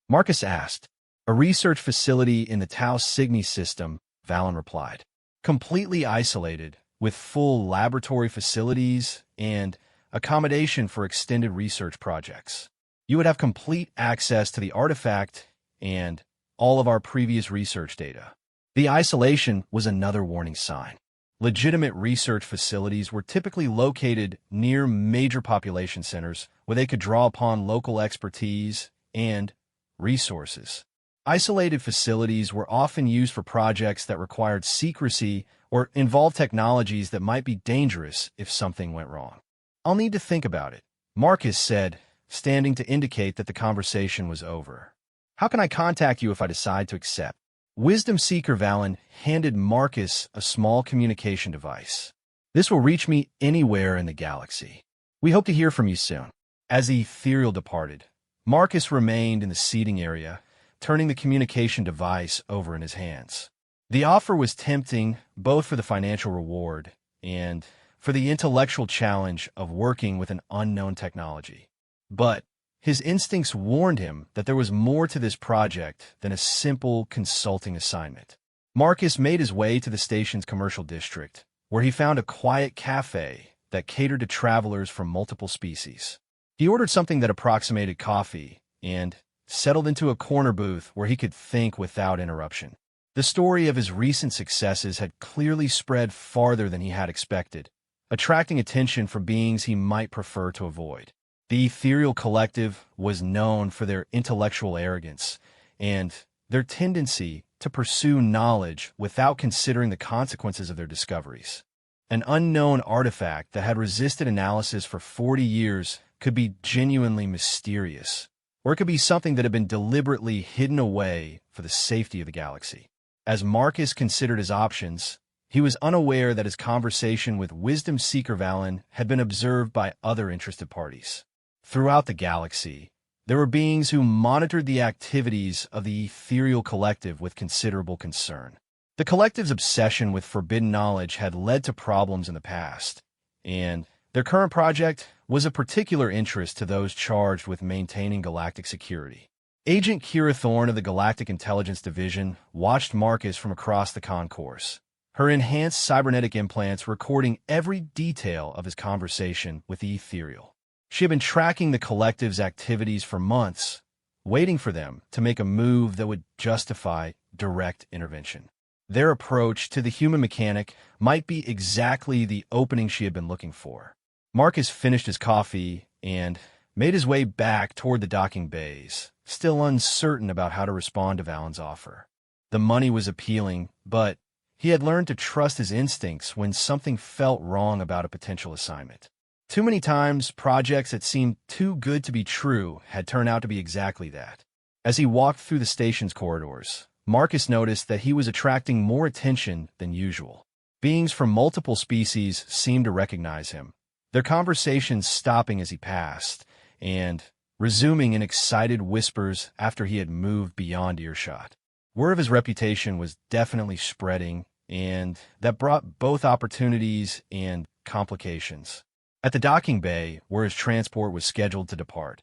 Marcus asked. "A research facility in the Tau Cygni system," Valen replied. "Completely isolated, with full laboratory facilities and accommodation for extended research projects. You would have complete access to the artifact and all of our previous research data." The isolation was another warning sign. Legitimate research facilities were typically located near major population centers where they could draw upon local expertise and resources. Isolated facilities were often used for projects that required secrecy or involved technologies that might be dangerous if something went wrong. "I'll need to think about it," Marcus said, standing to indicate that the conversation was over. "How can I contact you if I decide to accept?" Wisdom Seeker Valen handed Marcus a small communication device. "This will reach me anywhere in the galaxy. We hope to hear from you soon." As the ethereal departed, Marcus remained in the seating area, turning the communication device over in his hands. The offer was tempting both for the financial reward and for the intellectual challenge of working with an unknown technology. But his instincts warned him that there was more to this project than a simple consulting assignment. Marcus made his way to the station's commercial district, where he found a quiet cafe that catered to travelers from multiple species. He ordered something that approximated coffee and settled into a corner booth where he could think without interruption. The story of his recent successes had clearly spread farther than he had expected, attracting attention from beings he might prefer to avoid. The Ethereal Collective was known for their intellectual arrogance and their tendency to pursue knowledge without considering the consequences of their discoveries. An unknown artifact that had resisted analysis for 40 years could be genuinely mysterious, or it could be something that had been deliberately hidden away for the safety of the galaxy. As Marcus considered his options, he was unaware that his conversation with Wisdom Seeker Valen had been observed by other interested parties. Throughout the galaxy, there were beings who monitored the activities of the Ethereal Collective with considerable concern. The Collective's obsession with forbidden knowledge had led to problems in the past, and their current project was of particular interest to those charged with maintaining galactic security. Agent Kira Thorne of the Galactic Intelligence Division watched Marcus from across the concourse, her enhanced cybernetic implants recording every detail of his conversation with the Ethereal. She had been tracking the Collective's activities for months, waiting for them to make a move that would justify direct intervention. Their approach to the human mechanic might be exactly the opening she had been looking for. Marcus finished his coffee and made his way back toward the docking bays, still uncertain about how to respond to Valen's offer. The money was appealing, but he had learned to trust his instincts when something felt wrong about a potential assignment. Too many times, projects that seemed too good to be true had turned out to be exactly that. As he walked through the station's corridors, Marcus noticed that he was attracting more attention than usual. Beings from multiple species seemed to recognize him, their conversations stopping as he passed, and resuming in excited whispers after he had moved beyond earshot. Word of his reputation was definitely spreading, and that brought both opportunities and complications. At the docking bay, where his transport was scheduled to depart,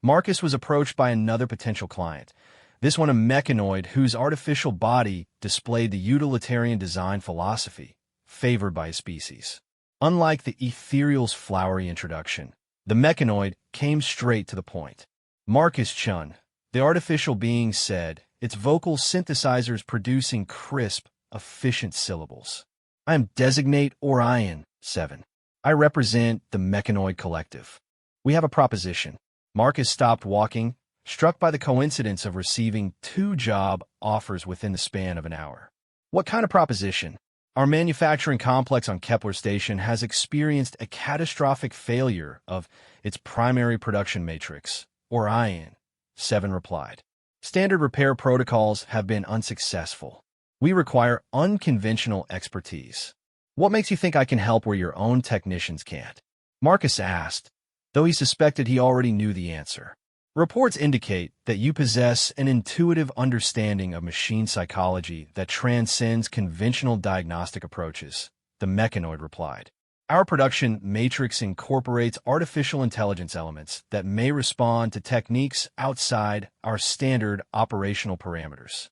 Marcus was approached by another potential client, this one a mechanoid whose artificial body displayed the utilitarian design philosophy favored by his species. Unlike the Ethereal's flowery introduction, the mechanoid came straight to the point. Marcus Chun, the artificial being, said, its vocal synthesizers producing crisp, efficient syllables. I am Designate Orion 7. I represent the Mechanoid Collective. We have a proposition. Marcus stopped walking, struck by the coincidence of receiving 2 job offers within the span of an hour. What kind of proposition? Our manufacturing complex on Kepler Station has experienced a catastrophic failure of its primary production matrix, Orion, 7 replied. Standard repair protocols have been unsuccessful. We require unconventional expertise. What makes you think I can help where your own technicians can't? Marcus asked, though he suspected he already knew the answer. Reports indicate that you possess an intuitive understanding of machine psychology that transcends conventional diagnostic approaches, the mechanoid replied. Our production matrix incorporates artificial intelligence elements that may respond to techniques outside our standard operational parameters.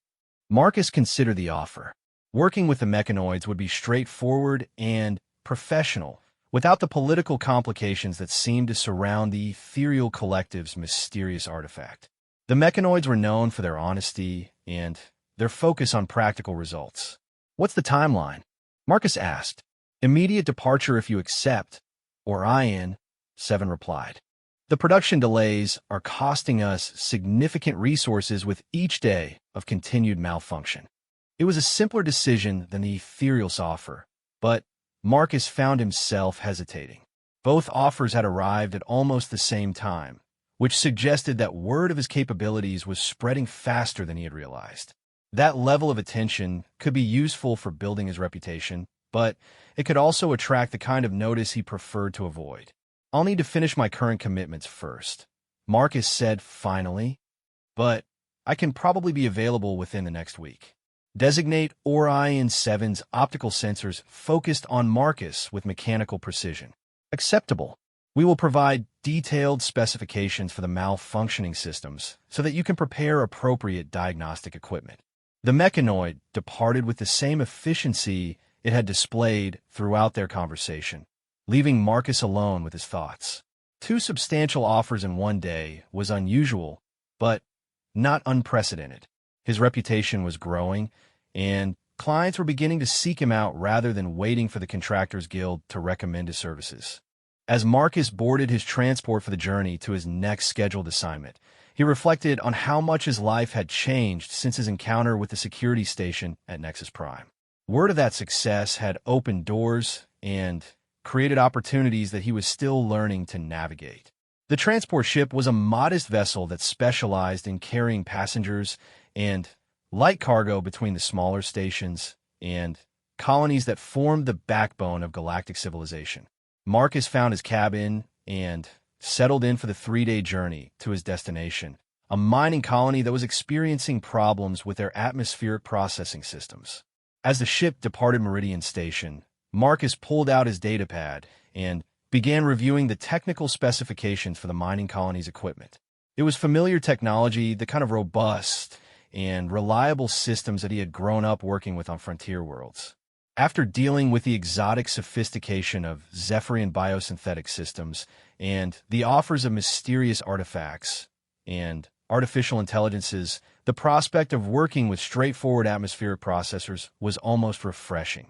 Marcus considered the offer. Working with the mechanoids would be straightforward and professional, without the political complications that seemed to surround the Ethereal Collective's mysterious artifact. The mechanoids were known for their honesty and their focus on practical results. What's the timeline? Marcus asked. Immediate departure if you accept, Orion, 7 replied. The production delays are costing us significant resources with each day of continued malfunction. It was a simpler decision than the Ethereal's offer, but Marcus found himself hesitating. Both offers had arrived at almost the same time, which suggested that word of his capabilities was spreading faster than he had realized. That level of attention could be useful for building his reputation, but it could also attract the kind of notice he preferred to avoid. I'll need to finish my current commitments first, Marcus said finally, but I can probably be available within the next week. Designate Orion 7's optical sensors focused on Marcus with mechanical precision. Acceptable. We will provide detailed specifications for the malfunctioning systems so that you can prepare appropriate diagnostic equipment. The mechanoid departed with the same efficiency it had displayed throughout their conversation, leaving Marcus alone with his thoughts. 2 substantial offers in one day was unusual, but not unprecedented. His reputation was growing, and clients were beginning to seek him out rather than waiting for the Contractors Guild to recommend his services. As Marcus boarded his transport for the journey to his next scheduled assignment, he reflected on how much his life had changed since his encounter with the security station at Nexus Prime. Word of that success had opened doors and created opportunities that he was still learning to navigate. The transport ship was a modest vessel that specialized in carrying passengers and light cargo between the smaller stations and colonies that formed the backbone of galactic civilization. Marcus found his cabin and settled in for the 3-day journey to his destination, a mining colony that was experiencing problems with their atmospheric processing systems. As the ship departed Meridian Station, Marcus pulled out his datapad and began reviewing the technical specifications for the mining colony's equipment. It was familiar technology, the kind of robust and reliable systems that he had grown up working with on frontier worlds. After dealing with the exotic sophistication of Zephyrian biosynthetic systems and the offers of mysterious artifacts and artificial intelligences, the prospect of working with straightforward atmospheric processors was almost refreshing.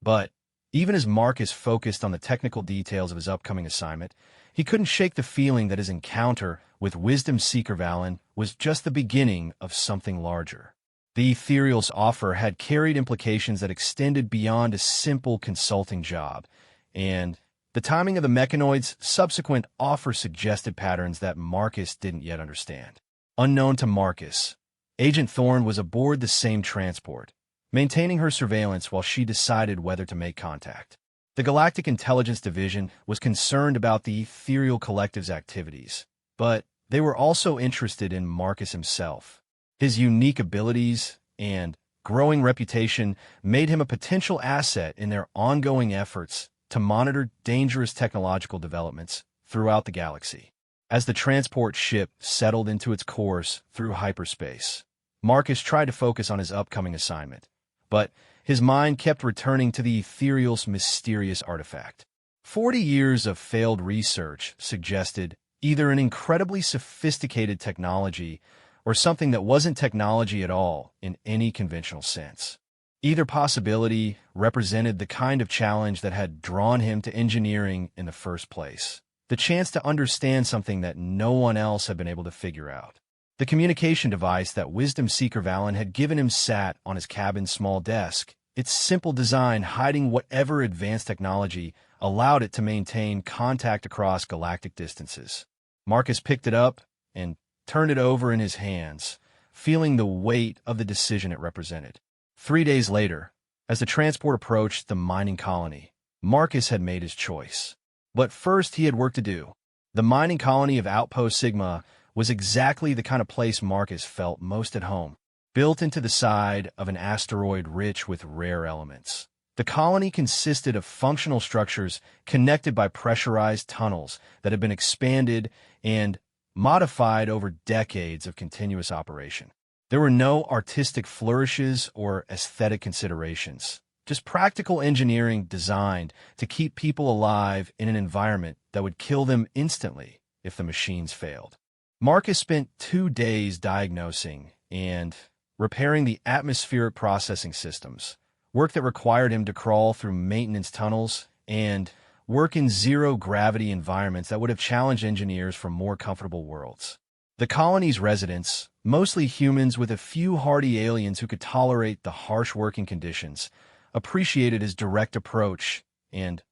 But even as Marcus focused on the technical details of his upcoming assignment, he couldn't shake the feeling that his encounter with Wisdom Seeker Valen was just the beginning of something larger. The Ethereal's offer had carried implications that extended beyond a simple consulting job, and the timing of the mechanoid's subsequent offer suggested patterns that Marcus didn't yet understand. Unknown to Marcus, Agent Thorne was aboard the same transport, maintaining her surveillance while she decided whether to make contact. The Galactic Intelligence Division was concerned about the Ethereal Collective's activities, but they were also interested in Marcus himself. His unique abilities and growing reputation made him a potential asset in their ongoing efforts to monitor dangerous technological developments throughout the galaxy. As the transport ship settled into its course through hyperspace, Marcus tried to focus on his upcoming assignment, but his mind kept returning to the Ethereal's mysterious artifact. 40 years of failed research suggested either an incredibly sophisticated technology or something that wasn't technology at all in any conventional sense. Either possibility represented the kind of challenge that had drawn him to engineering in the first place, the chance to understand something that no one else had been able to figure out. The communication device that Wisdom Seeker Valen had given him sat on his cabin's small desk, its simple design hiding whatever advanced technology allowed it to maintain contact across galactic distances. Marcus picked it up and turned it over in his hands, feeling the weight of the decision it represented. 3 days later, as the transport approached the mining colony, Marcus had made his choice. But first he had work to do. The mining colony of Outpost Sigma was exactly the kind of place Marcus felt most at home, built into the side of an asteroid rich with rare elements. The colony consisted of functional structures connected by pressurized tunnels that had been expanded and modified over decades of continuous operation. There were no artistic flourishes or aesthetic considerations, just practical engineering designed to keep people alive in an environment that would kill them instantly if the machines failed. Marcus spent 2 days diagnosing and repairing the atmospheric processing systems, work that required him to crawl through maintenance tunnels and work in zero-gravity environments that would have challenged engineers from more comfortable worlds. The colony's residents, mostly humans with a few hardy aliens who could tolerate the harsh working conditions, appreciated his direct approach and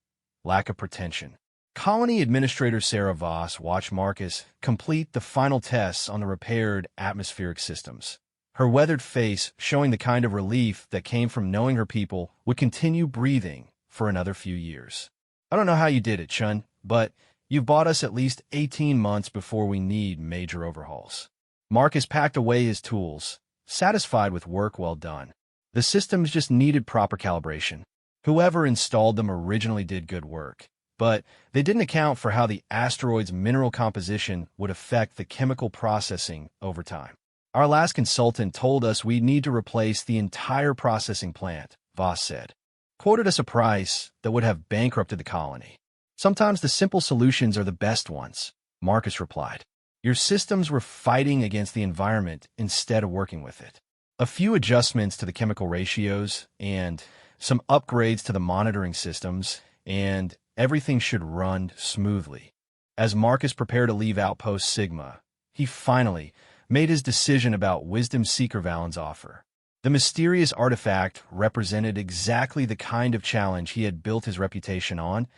lack of pretension. Colony Administrator Sarah Voss watched Marcus complete the final tests on the repaired atmospheric systems, her weathered face showing the kind of relief that came from knowing her people would continue breathing for another few years. I don't know how you did it, Chun, but you've bought us at least 18 months before we need major overhauls. Marcus packed away his tools, satisfied with work well done. The systems just needed proper calibration. Whoever installed them originally did good work, but they didn't account for how the asteroid's mineral composition would affect the chemical processing over time. Our last consultant told us we'd need to replace the entire processing plant, Voss said. Quoted us a price that would have bankrupted the colony. Sometimes the simple solutions are the best ones, Marcus replied. Your systems were fighting against the environment instead of working with it. A few adjustments to the chemical ratios and some upgrades to the monitoring systems, and everything should run smoothly. As Marcus prepared to leave Outpost Sigma, he finally made his decision about Wisdom Seeker Valen's offer. The mysterious artifact represented exactly the kind of challenge he had built his reputation on,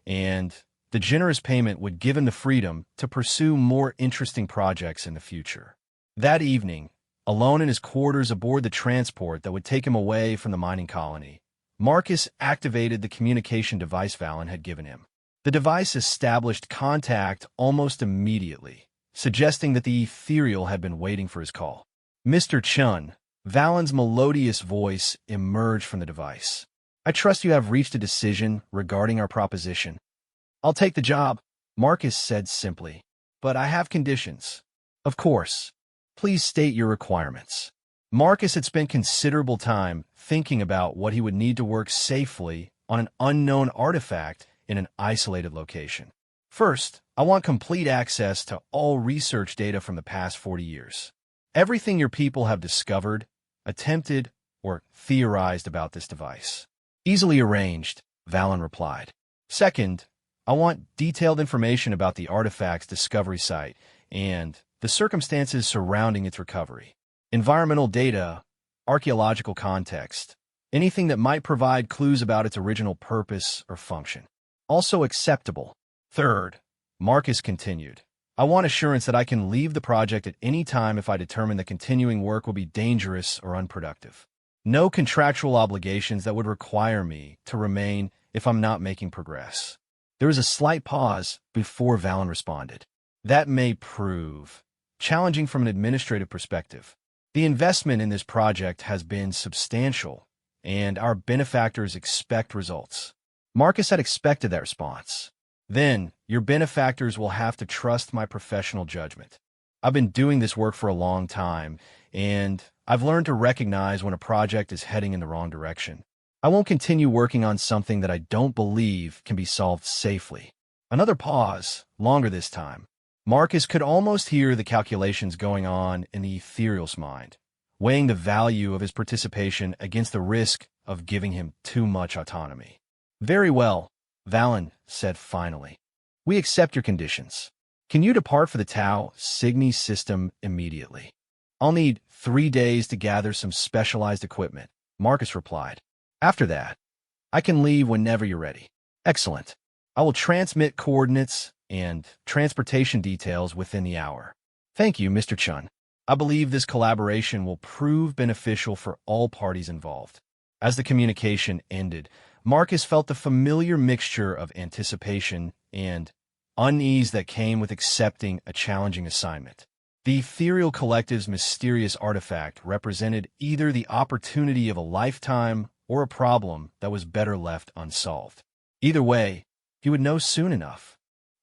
and the generous payment would give him the freedom to pursue more interesting projects in the future. That evening, alone in his quarters aboard the transport that would take him away from the mining colony, Marcus activated the communication device Valen had given him. The device established contact almost immediately, suggesting that the ethereal had been waiting for his call. "Mr. Chun," Valen's melodious voice emerged from the device. "I trust you have reached a decision regarding our proposition." "I'll take the job," Marcus said simply. "But I have conditions." "Of course. Please state your requirements." Marcus had spent considerable time thinking about what he would need to work safely on an unknown artifact in an isolated location. "First, I want complete access to all research data from the past 40 years. Everything your people have discovered, attempted, or theorized about this device." "Easily arranged," Valen replied. "Second, I want detailed information about the artifact's discovery site and the circumstances surrounding its recovery. Environmental data, archaeological context, anything that might provide clues about its original purpose or function. Also acceptable." "Third," Marcus continued, "I want assurance that I can leave the project at any time if I determine that continuing work will be dangerous or unproductive. No contractual obligations that would require me to remain if I'm not making progress." There was a slight pause before Valen responded. "That may prove challenging from an administrative perspective. The investment in this project has been substantial, and our benefactors expect results." Marcus had expected that response. "Then, your benefactors will have to trust my professional judgment. I've been doing this work for a long time, and I've learned to recognize when a project is heading in the wrong direction. I won't continue working on something that I don't believe can be solved safely." Another pause, longer this time. Marcus could almost hear the calculations going on in the ethereal's mind, weighing the value of his participation against the risk of giving him too much autonomy. "Very well," Valen said finally. "We accept your conditions. Can you depart for the Tau Cygni system immediately?" "I'll need 3 days to gather some specialized equipment," Marcus replied. "After that, I can leave whenever you're ready." "Excellent. I will transmit coordinates and transportation details within the hour." "Thank you, Mr. Chun. I believe this collaboration will prove beneficial for all parties involved." As the communication ended, Marcus felt the familiar mixture of anticipation and unease that came with accepting a challenging assignment. The Ethereal Collective's mysterious artifact represented either the opportunity of a lifetime or a problem that was better left unsolved. Either way, he would know soon enough.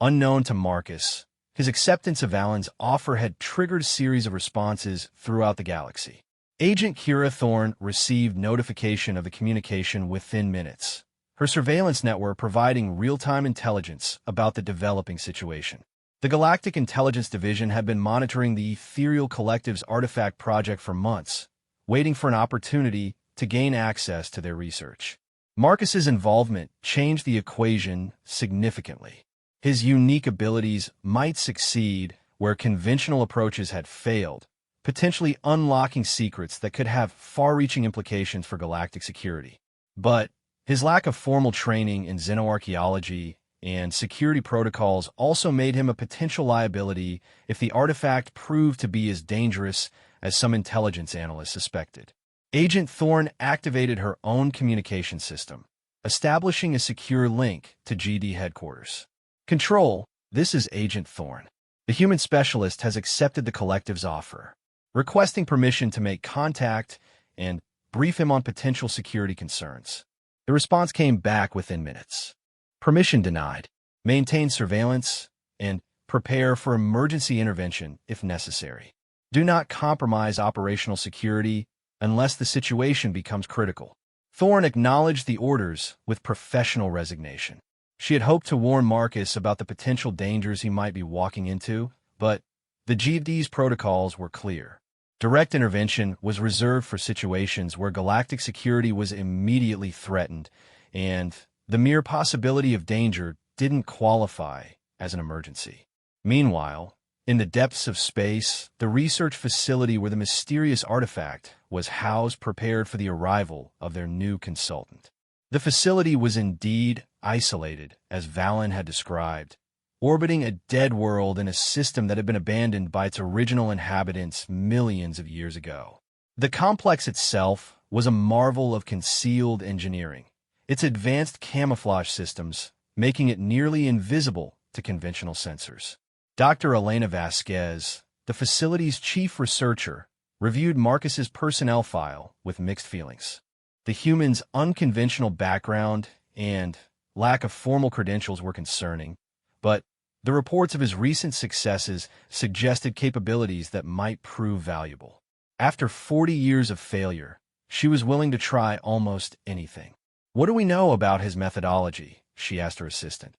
Unknown to Marcus, his acceptance of Valen's offer had triggered a series of responses throughout the galaxy. Agent Kira Thorne received notification of the communication within minutes, her surveillance network providing real-time intelligence about the developing situation. The Galactic Intelligence Division had been monitoring the Ethereal Collective's artifact project for months, waiting for an opportunity to gain access to their research. Marcus's involvement changed the equation significantly. His unique abilities might succeed where conventional approaches had failed, potentially unlocking secrets that could have far-reaching implications for galactic security. But his lack of formal training in xenoarchaeology and security protocols also made him a potential liability if the artifact proved to be as dangerous as some intelligence analysts suspected. Agent Thorne activated her own communication system, establishing a secure link to GD headquarters. "Control, this is Agent Thorne. The human specialist has accepted the collective's offer, requesting permission to make contact and brief him on potential security concerns." The response came back within minutes. "Permission denied. Maintain surveillance and prepare for emergency intervention if necessary. Do not compromise operational security unless the situation becomes critical." Thorne acknowledged the orders with professional resignation. She had hoped to warn Marcus about the potential dangers he might be walking into, but the GD's protocols were clear. Direct intervention was reserved for situations where galactic security was immediately threatened, and the mere possibility of danger didn't qualify as an emergency. Meanwhile, in the depths of space, the research facility where the mysterious artifact was housed prepared for the arrival of their new consultant. The facility was indeed isolated, as Valen had described, orbiting a dead world in a system that had been abandoned by its original inhabitants millions of years ago. The complex itself was a marvel of concealed engineering, its advanced camouflage systems making it nearly invisible to conventional sensors. Dr. Elena Vasquez, the facility's chief researcher, reviewed Marcus's personnel file with mixed feelings. The human's unconventional background and lack of formal credentials were concerning, but the reports of his recent successes suggested capabilities that might prove valuable. After 40 years of failure, she was willing to try almost anything. "What do we know about his methodology?" she asked her assistant,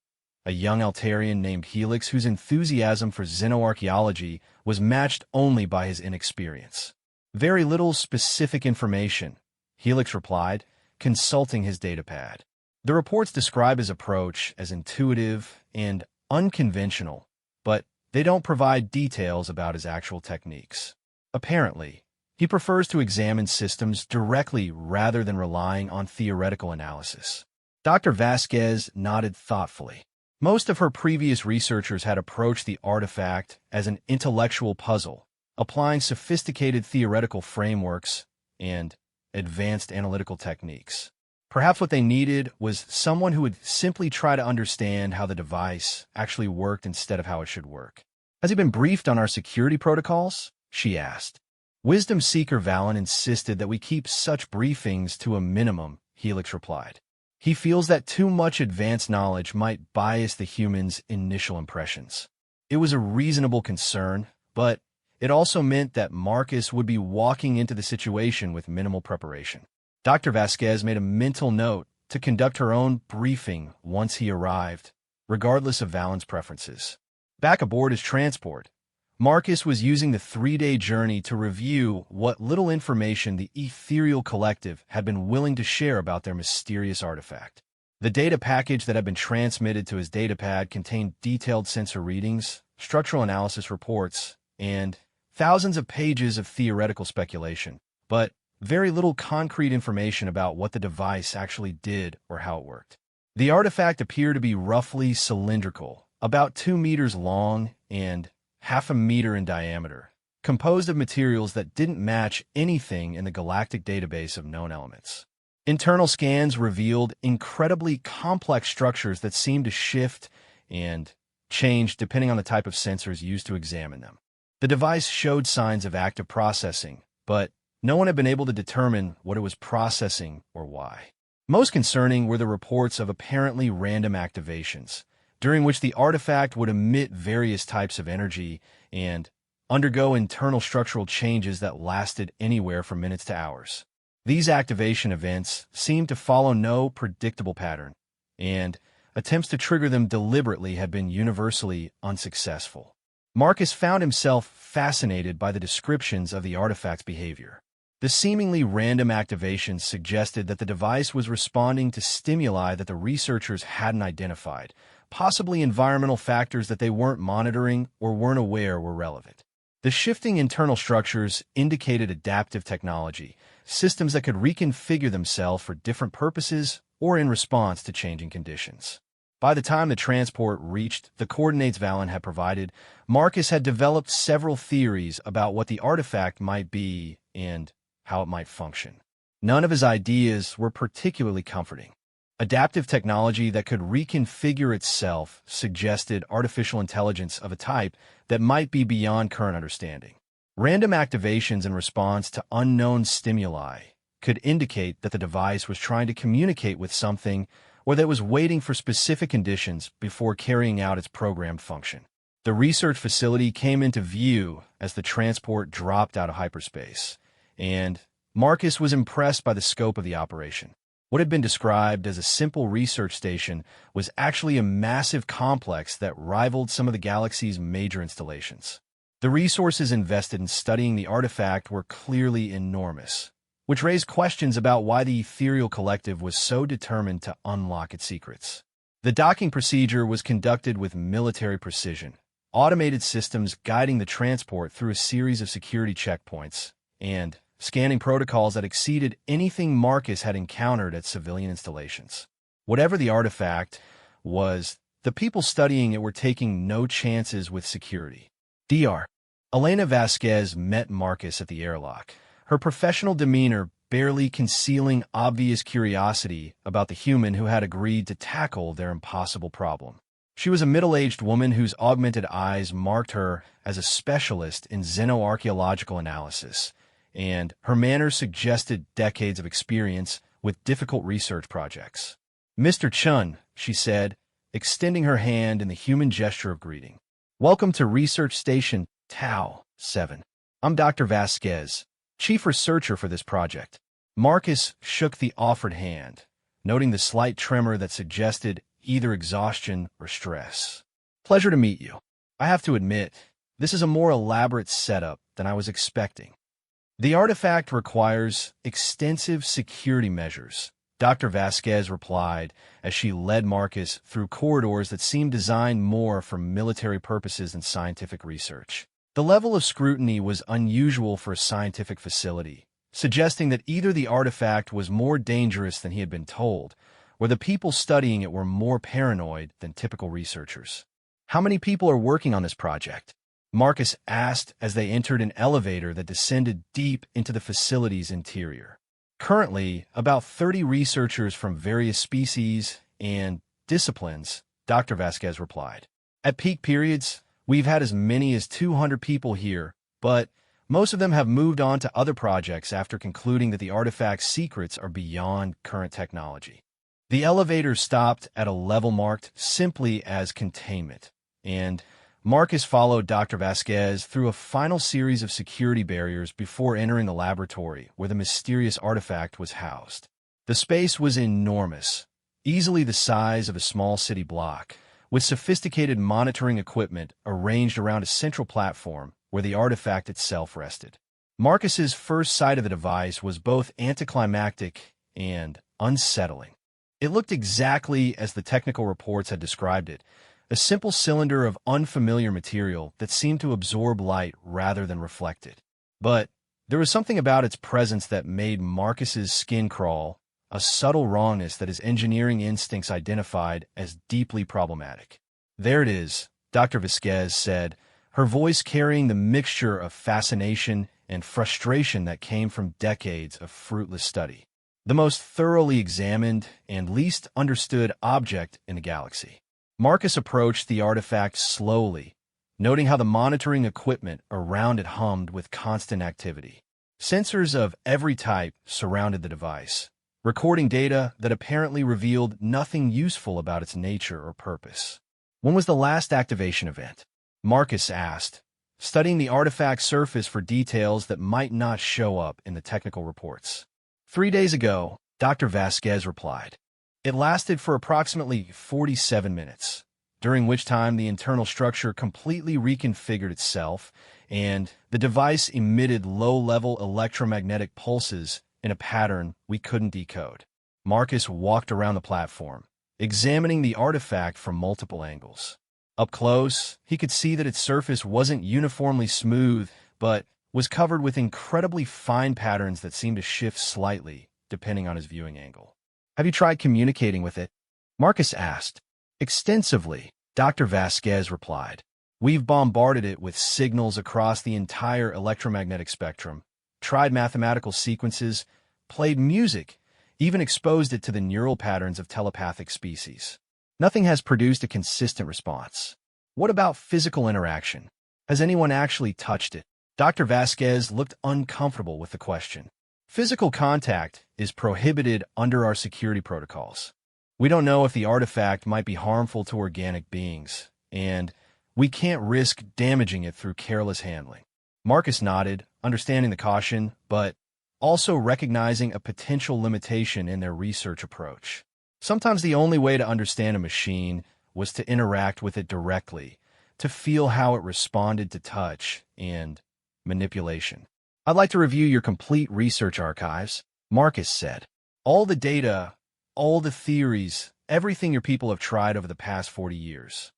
a young Altarian named Helix whose enthusiasm for xenoarchaeology was matched only by his inexperience. "Very little specific information," Helix replied, consulting his datapad. "The reports describe his approach as intuitive and unconventional, but they don't provide details about his actual techniques. Apparently, he prefers to examine systems directly rather than relying on theoretical analysis." Dr. Vasquez nodded thoughtfully. Most of her previous researchers had approached the artifact as an intellectual puzzle, applying sophisticated theoretical frameworks and advanced analytical techniques. Perhaps what they needed was someone who would simply try to understand how the device actually worked instead of how it should work. "Has he been briefed on our security protocols?" she asked. "Wisdom Seeker Valen insisted that we keep such briefings to a minimum," Helix replied. "He feels that too much advanced knowledge might bias the human's initial impressions." It was a reasonable concern, but it also meant that Marcus would be walking into the situation with minimal preparation. Dr. Vasquez made a mental note to conduct her own briefing once he arrived, regardless of Valen's preferences. Back aboard his transport, Marcus was using the 3-day journey to review what little information the Ethereal Collective had been willing to share about their mysterious artifact. The data package that had been transmitted to his datapad contained detailed sensor readings, structural analysis reports, and thousands of pages of theoretical speculation, but very little concrete information about what the device actually did or how it worked. The artifact appeared to be roughly cylindrical, about 2 meters long and half a meter in diameter, composed of materials that didn't match anything in the galactic database of known elements. Internal scans revealed incredibly complex structures that seemed to shift and change depending on the type of sensors used to examine them. The device showed signs of active processing, but no one had been able to determine what it was processing or why. Most concerning were the reports of apparently random activations, during which the artifact would emit various types of energy and undergo internal structural changes that lasted anywhere from minutes to hours. These activation events seemed to follow no predictable pattern, and attempts to trigger them deliberately had been universally unsuccessful. Marcus found himself fascinated by the descriptions of the artifact's behavior. The seemingly random activations suggested that the device was responding to stimuli that the researchers hadn't identified, possibly environmental factors that they weren't monitoring or weren't aware were relevant. The shifting internal structures indicated adaptive technology, systems that could reconfigure themselves for different purposes or in response to changing conditions. By the time the transport reached the coordinates Valen had provided, Marcus had developed several theories about what the artifact might be and how it might function. None of his ideas were particularly comforting. Adaptive technology that could reconfigure itself suggested artificial intelligence of a type that might be beyond current understanding. Random activations in response to unknown stimuli could indicate that the device was trying to communicate with something or that it was waiting for specific conditions before carrying out its programmed function. The research facility came into view as the transport dropped out of hyperspace, and Marcus was impressed by the scope of the operation. What had been described as a simple research station was actually a massive complex that rivaled some of the galaxy's major installations. The The resources invested in studying the artifact were clearly enormous, which raised questions about why the ethereal collective was so determined to unlock its secrets. The docking procedure was conducted with military precision, automated systems guiding the transport through a series of security checkpoints, and scanning protocols that exceeded anything Marcus had encountered at civilian installations. Whatever the artifact was, the people studying it were taking no chances with security. Dr. Elena Vasquez met Marcus at the airlock, her professional demeanor barely concealing obvious curiosity about the human who had agreed to tackle their impossible problem. She was a middle-aged woman whose augmented eyes marked her as a specialist in xenoarchaeological analysis, and her manners suggested decades of experience with difficult research projects. "Mr. Chun," she said, extending her hand in the human gesture of greeting. "Welcome to Research Station Tau 7. I'm Dr. Vasquez, chief researcher for this project." Marcus shook the offered hand, noting the slight tremor that suggested either exhaustion or stress. "Pleasure to meet you. I have to admit, this is a more elaborate setup than I was expecting." "The artifact requires extensive security measures," Dr. Vasquez replied as she led Marcus through corridors that seemed designed more for military purposes than scientific research. The level of scrutiny was unusual for a scientific facility, suggesting that either the artifact was more dangerous than he had been told, or the people studying it were more paranoid than typical researchers. "How many people are working on this project?" Marcus asked as they entered an elevator that descended deep into the facility's interior. "Currently, about 30 researchers from various species and disciplines," Dr. Vasquez replied. "At peak periods, we've had as many as 200 people here, but most of them have moved on to other projects after concluding that the artifact's secrets are beyond current technology." The elevator stopped at a level marked simply as containment, and Marcus followed Dr. Vasquez through a final series of security barriers before entering the laboratory where the mysterious artifact was housed. The space was enormous, easily the size of a small city block, with sophisticated monitoring equipment arranged around a central platform where the artifact itself rested. Marcus's first sight of the device was both anticlimactic and unsettling. It looked exactly as the technical reports had described it, a simple cylinder of unfamiliar material that seemed to absorb light rather than reflect it. But there was something about its presence that made Marcus's skin crawl, a subtle wrongness that his engineering instincts identified as deeply problematic. "There it is," Dr. Vasquez said, her voice carrying the mixture of fascination and frustration that came from decades of fruitless study. "The most thoroughly examined and least understood object in the galaxy." Marcus approached the artifact slowly, noting how the monitoring equipment around it hummed with constant activity. Sensors of every type surrounded the device, recording data that apparently revealed nothing useful about its nature or purpose. "When was the last activation event?" Marcus asked, studying the artifact's surface for details that might not show up in the technical reports. 3 days ago, Dr. Vasquez replied. It lasted for approximately 47 minutes, during which time the internal structure completely reconfigured itself, and the device emitted low-level electromagnetic pulses in a pattern we couldn't decode. Marcus walked around the platform, examining the artifact from multiple angles. Up close, he could see that its surface wasn't uniformly smooth, but was covered with incredibly fine patterns that seemed to shift slightly, depending on his viewing angle. "Have you tried communicating with it?" Marcus asked. "Extensively," Dr. Vasquez replied. "We've bombarded it with signals across the entire electromagnetic spectrum, tried mathematical sequences, played music, even exposed it to the neural patterns of telepathic species. Nothing has produced a consistent response." "What about physical interaction? Has anyone actually touched it?" Dr. Vasquez looked uncomfortable with the question. "Physical contact is prohibited under our security protocols. We don't know if the artifact might be harmful to organic beings, and we can't risk damaging it through careless handling." Marcus nodded, understanding the caution, but also recognizing a potential limitation in their research approach. Sometimes the only way to understand a machine was to interact with it directly, to feel how it responded to touch and manipulation. "I'd like to review your complete research archives," Marcus said. "All the data, all the theories, everything your people have tried over the past 40 years.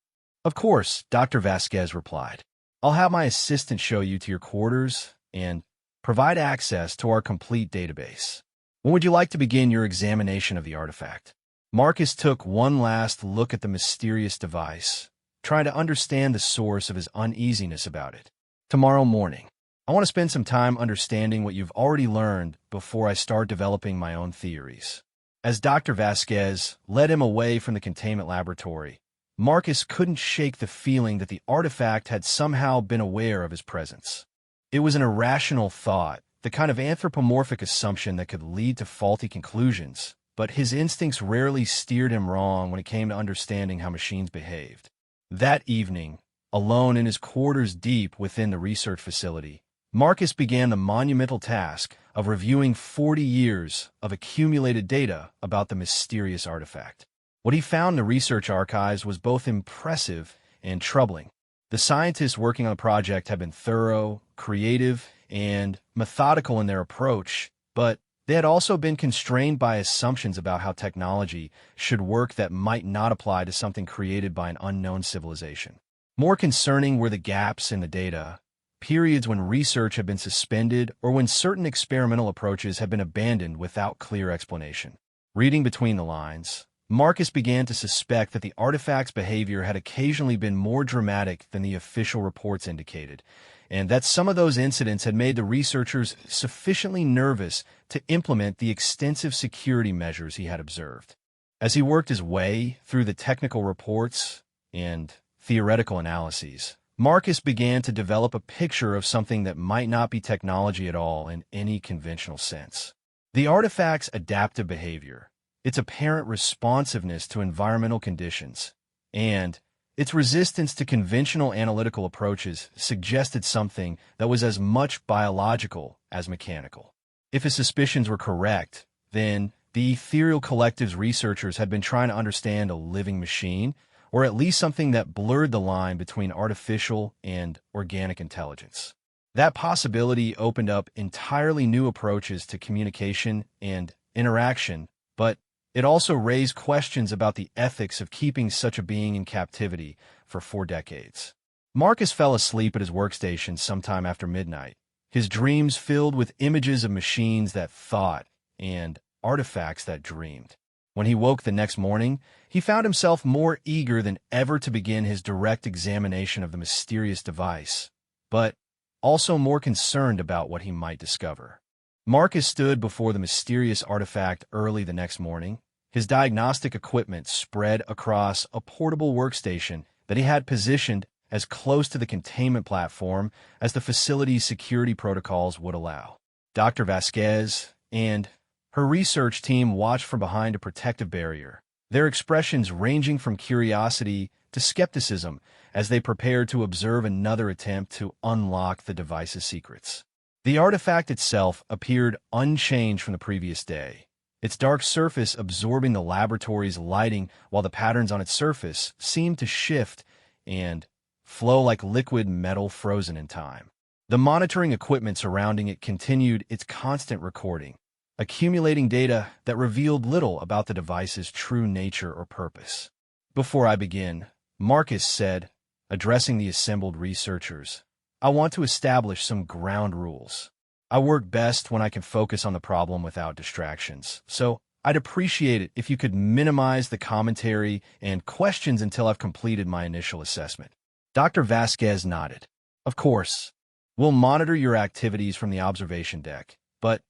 "Of course," Dr. Vasquez replied. "I'll have my assistant show you to your quarters and provide access to our complete database. When would you like to begin your examination of the artifact?" Marcus took one last look at the mysterious device, trying to understand the source of his uneasiness about it. "Tomorrow morning. I want to spend some time understanding what you've already learned before I start developing my own theories." As Dr. Vasquez led him away from the containment laboratory, Marcus couldn't shake the feeling that the artifact had somehow been aware of his presence. It was an irrational thought, the kind of anthropomorphic assumption that could lead to faulty conclusions, but his instincts rarely steered him wrong when it came to understanding how machines behaved. That evening, alone in his quarters deep within the research facility, Marcus began the monumental task of reviewing 40 years of accumulated data about the mysterious artifact. What he found in the research archives was both impressive and troubling. The scientists working on the project had been thorough, creative, and methodical in their approach, but they had also been constrained by assumptions about how technology should work that might not apply to something created by an unknown civilization. More concerning were the gaps in the data, periods when research had been suspended or when certain experimental approaches had been abandoned without clear explanation. Reading between the lines, Marcus began to suspect that the artifact's behavior had occasionally been more dramatic than the official reports indicated, and that some of those incidents had made the researchers sufficiently nervous to implement the extensive security measures he had observed. As he worked his way through the technical reports and theoretical analyses, Marcus began to develop a picture of something that might not be technology at all in any conventional sense. The artifact's adaptive behavior, its apparent responsiveness to environmental conditions, and its resistance to conventional analytical approaches suggested something that was as much biological as mechanical. If his suspicions were correct, then the Ethereal Collective's researchers had been trying to understand a living machine, or at least something that blurred the line between artificial and organic intelligence. That possibility opened up entirely new approaches to communication and interaction, but it also raised questions about the ethics of keeping such a being in captivity for 4 decades. Marcus fell asleep at his workstation sometime after midnight, his dreams filled with images of machines that thought and artifacts that dreamed. When he woke the next morning, he found himself more eager than ever to begin his direct examination of the mysterious device, but also more concerned about what he might discover. Marcus stood before the mysterious artifact early the next morning, his diagnostic equipment spread across a portable workstation that he had positioned as close to the containment platform as the facility's security protocols would allow. Dr. Vasquez and her research team watched from behind a protective barrier, their expressions ranging from curiosity to skepticism as they prepared to observe another attempt to unlock the device's secrets. The artifact itself appeared unchanged from the previous day, its dark surface absorbing the laboratory's lighting while the patterns on its surface seemed to shift and flow like liquid metal frozen in time. The monitoring equipment surrounding it continued its constant recording, accumulating data that revealed little about the device's true nature or purpose. "Before I begin," Marcus said, addressing the assembled researchers, "I want to establish some ground rules. I work best when I can focus on the problem without distractions, so I'd appreciate it if you could minimize the commentary and questions until I've completed my initial assessment." Dr. Vasquez nodded. "Of course, we'll monitor your activities from the observation deck, but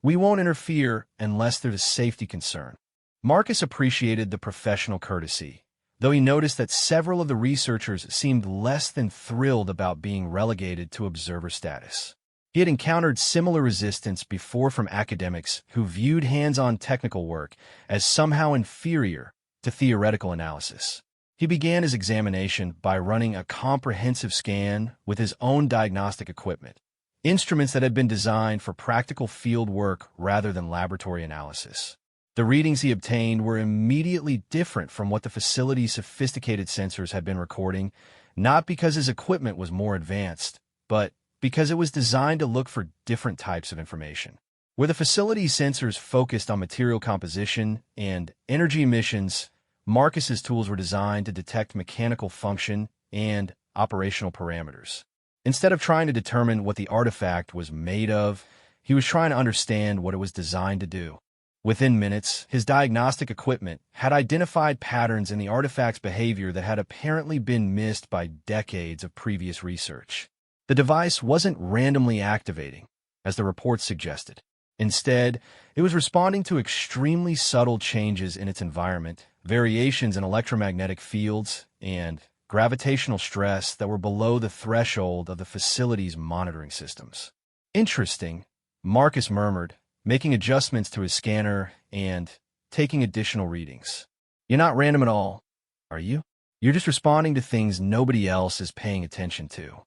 we won't interfere unless there's a safety concern." Marcus appreciated the professional courtesy, though he noticed that several of the researchers seemed less than thrilled about being relegated to observer status. He had encountered similar resistance before from academics who viewed hands-on technical work as somehow inferior to theoretical analysis. He began his examination by running a comprehensive scan with his own diagnostic equipment, instruments that had been designed for practical field work rather than laboratory analysis. The readings he obtained were immediately different from what the facility's sophisticated sensors had been recording, not because his equipment was more advanced, but because it was designed to look for different types of information. Where the facility's sensors focused on material composition and energy emissions, Marcus's tools were designed to detect mechanical function and operational parameters. Instead of trying to determine what the artifact was made of, he was trying to understand what it was designed to do. Within minutes, his diagnostic equipment had identified patterns in the artifact's behavior that had apparently been missed by decades of previous research. The device wasn't randomly activating, as the reports suggested. Instead, it was responding to extremely subtle changes in its environment, variations in electromagnetic fields, and gravitational stress that were below the threshold of the facility's monitoring systems. Interesting, Marcus murmured, making adjustments to his scanner and taking additional readings. You're not random at all, are you? You're just responding to things nobody else is paying attention to.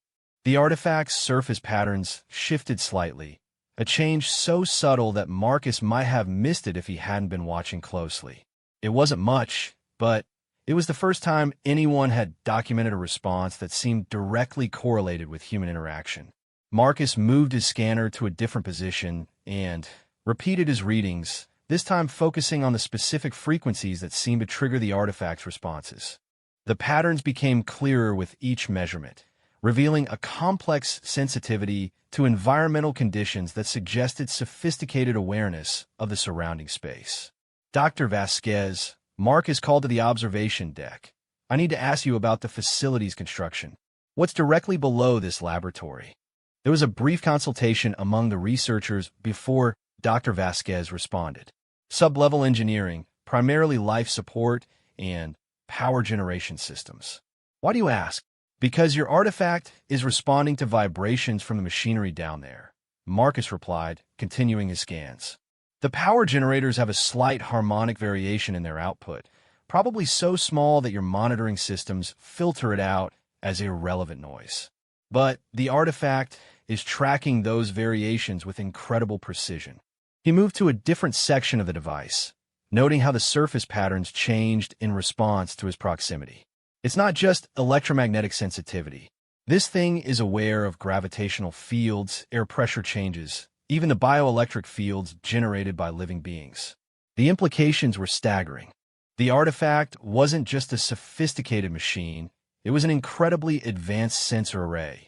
The artifact's surface patterns shifted slightly, a change so subtle that Marcus might have missed it if he hadn't been watching closely. It wasn't much, but it was the first time anyone had documented a response that seemed directly correlated with human interaction. Marcus moved his scanner to a different position and repeated his readings, this time focusing on the specific frequencies that seemed to trigger the artifact's responses. The patterns became clearer with each measurement, revealing a complex sensitivity to environmental conditions that suggested sophisticated awareness of the surrounding space. Dr. Vasquez, Marcus called to the observation deck. I need to ask you about the facility's construction. What's directly below this laboratory? There was a brief consultation among the researchers before Dr. Vasquez responded. Sub-level engineering, primarily life support and power generation systems. Why do you ask? Because your artifact is responding to vibrations from the machinery down there, Marcus replied, continuing his scans. The power generators have a slight harmonic variation in their output, probably so small that your monitoring systems filter it out as irrelevant noise. But the artifact is tracking those variations with incredible precision. He moved to a different section of the device, noting how the surface patterns changed in response to his proximity. It's not just electromagnetic sensitivity. This thing is aware of gravitational fields, air pressure changes, even the bioelectric fields generated by living beings. The implications were staggering. The artifact wasn't just a sophisticated machine, it was an incredibly advanced sensor array,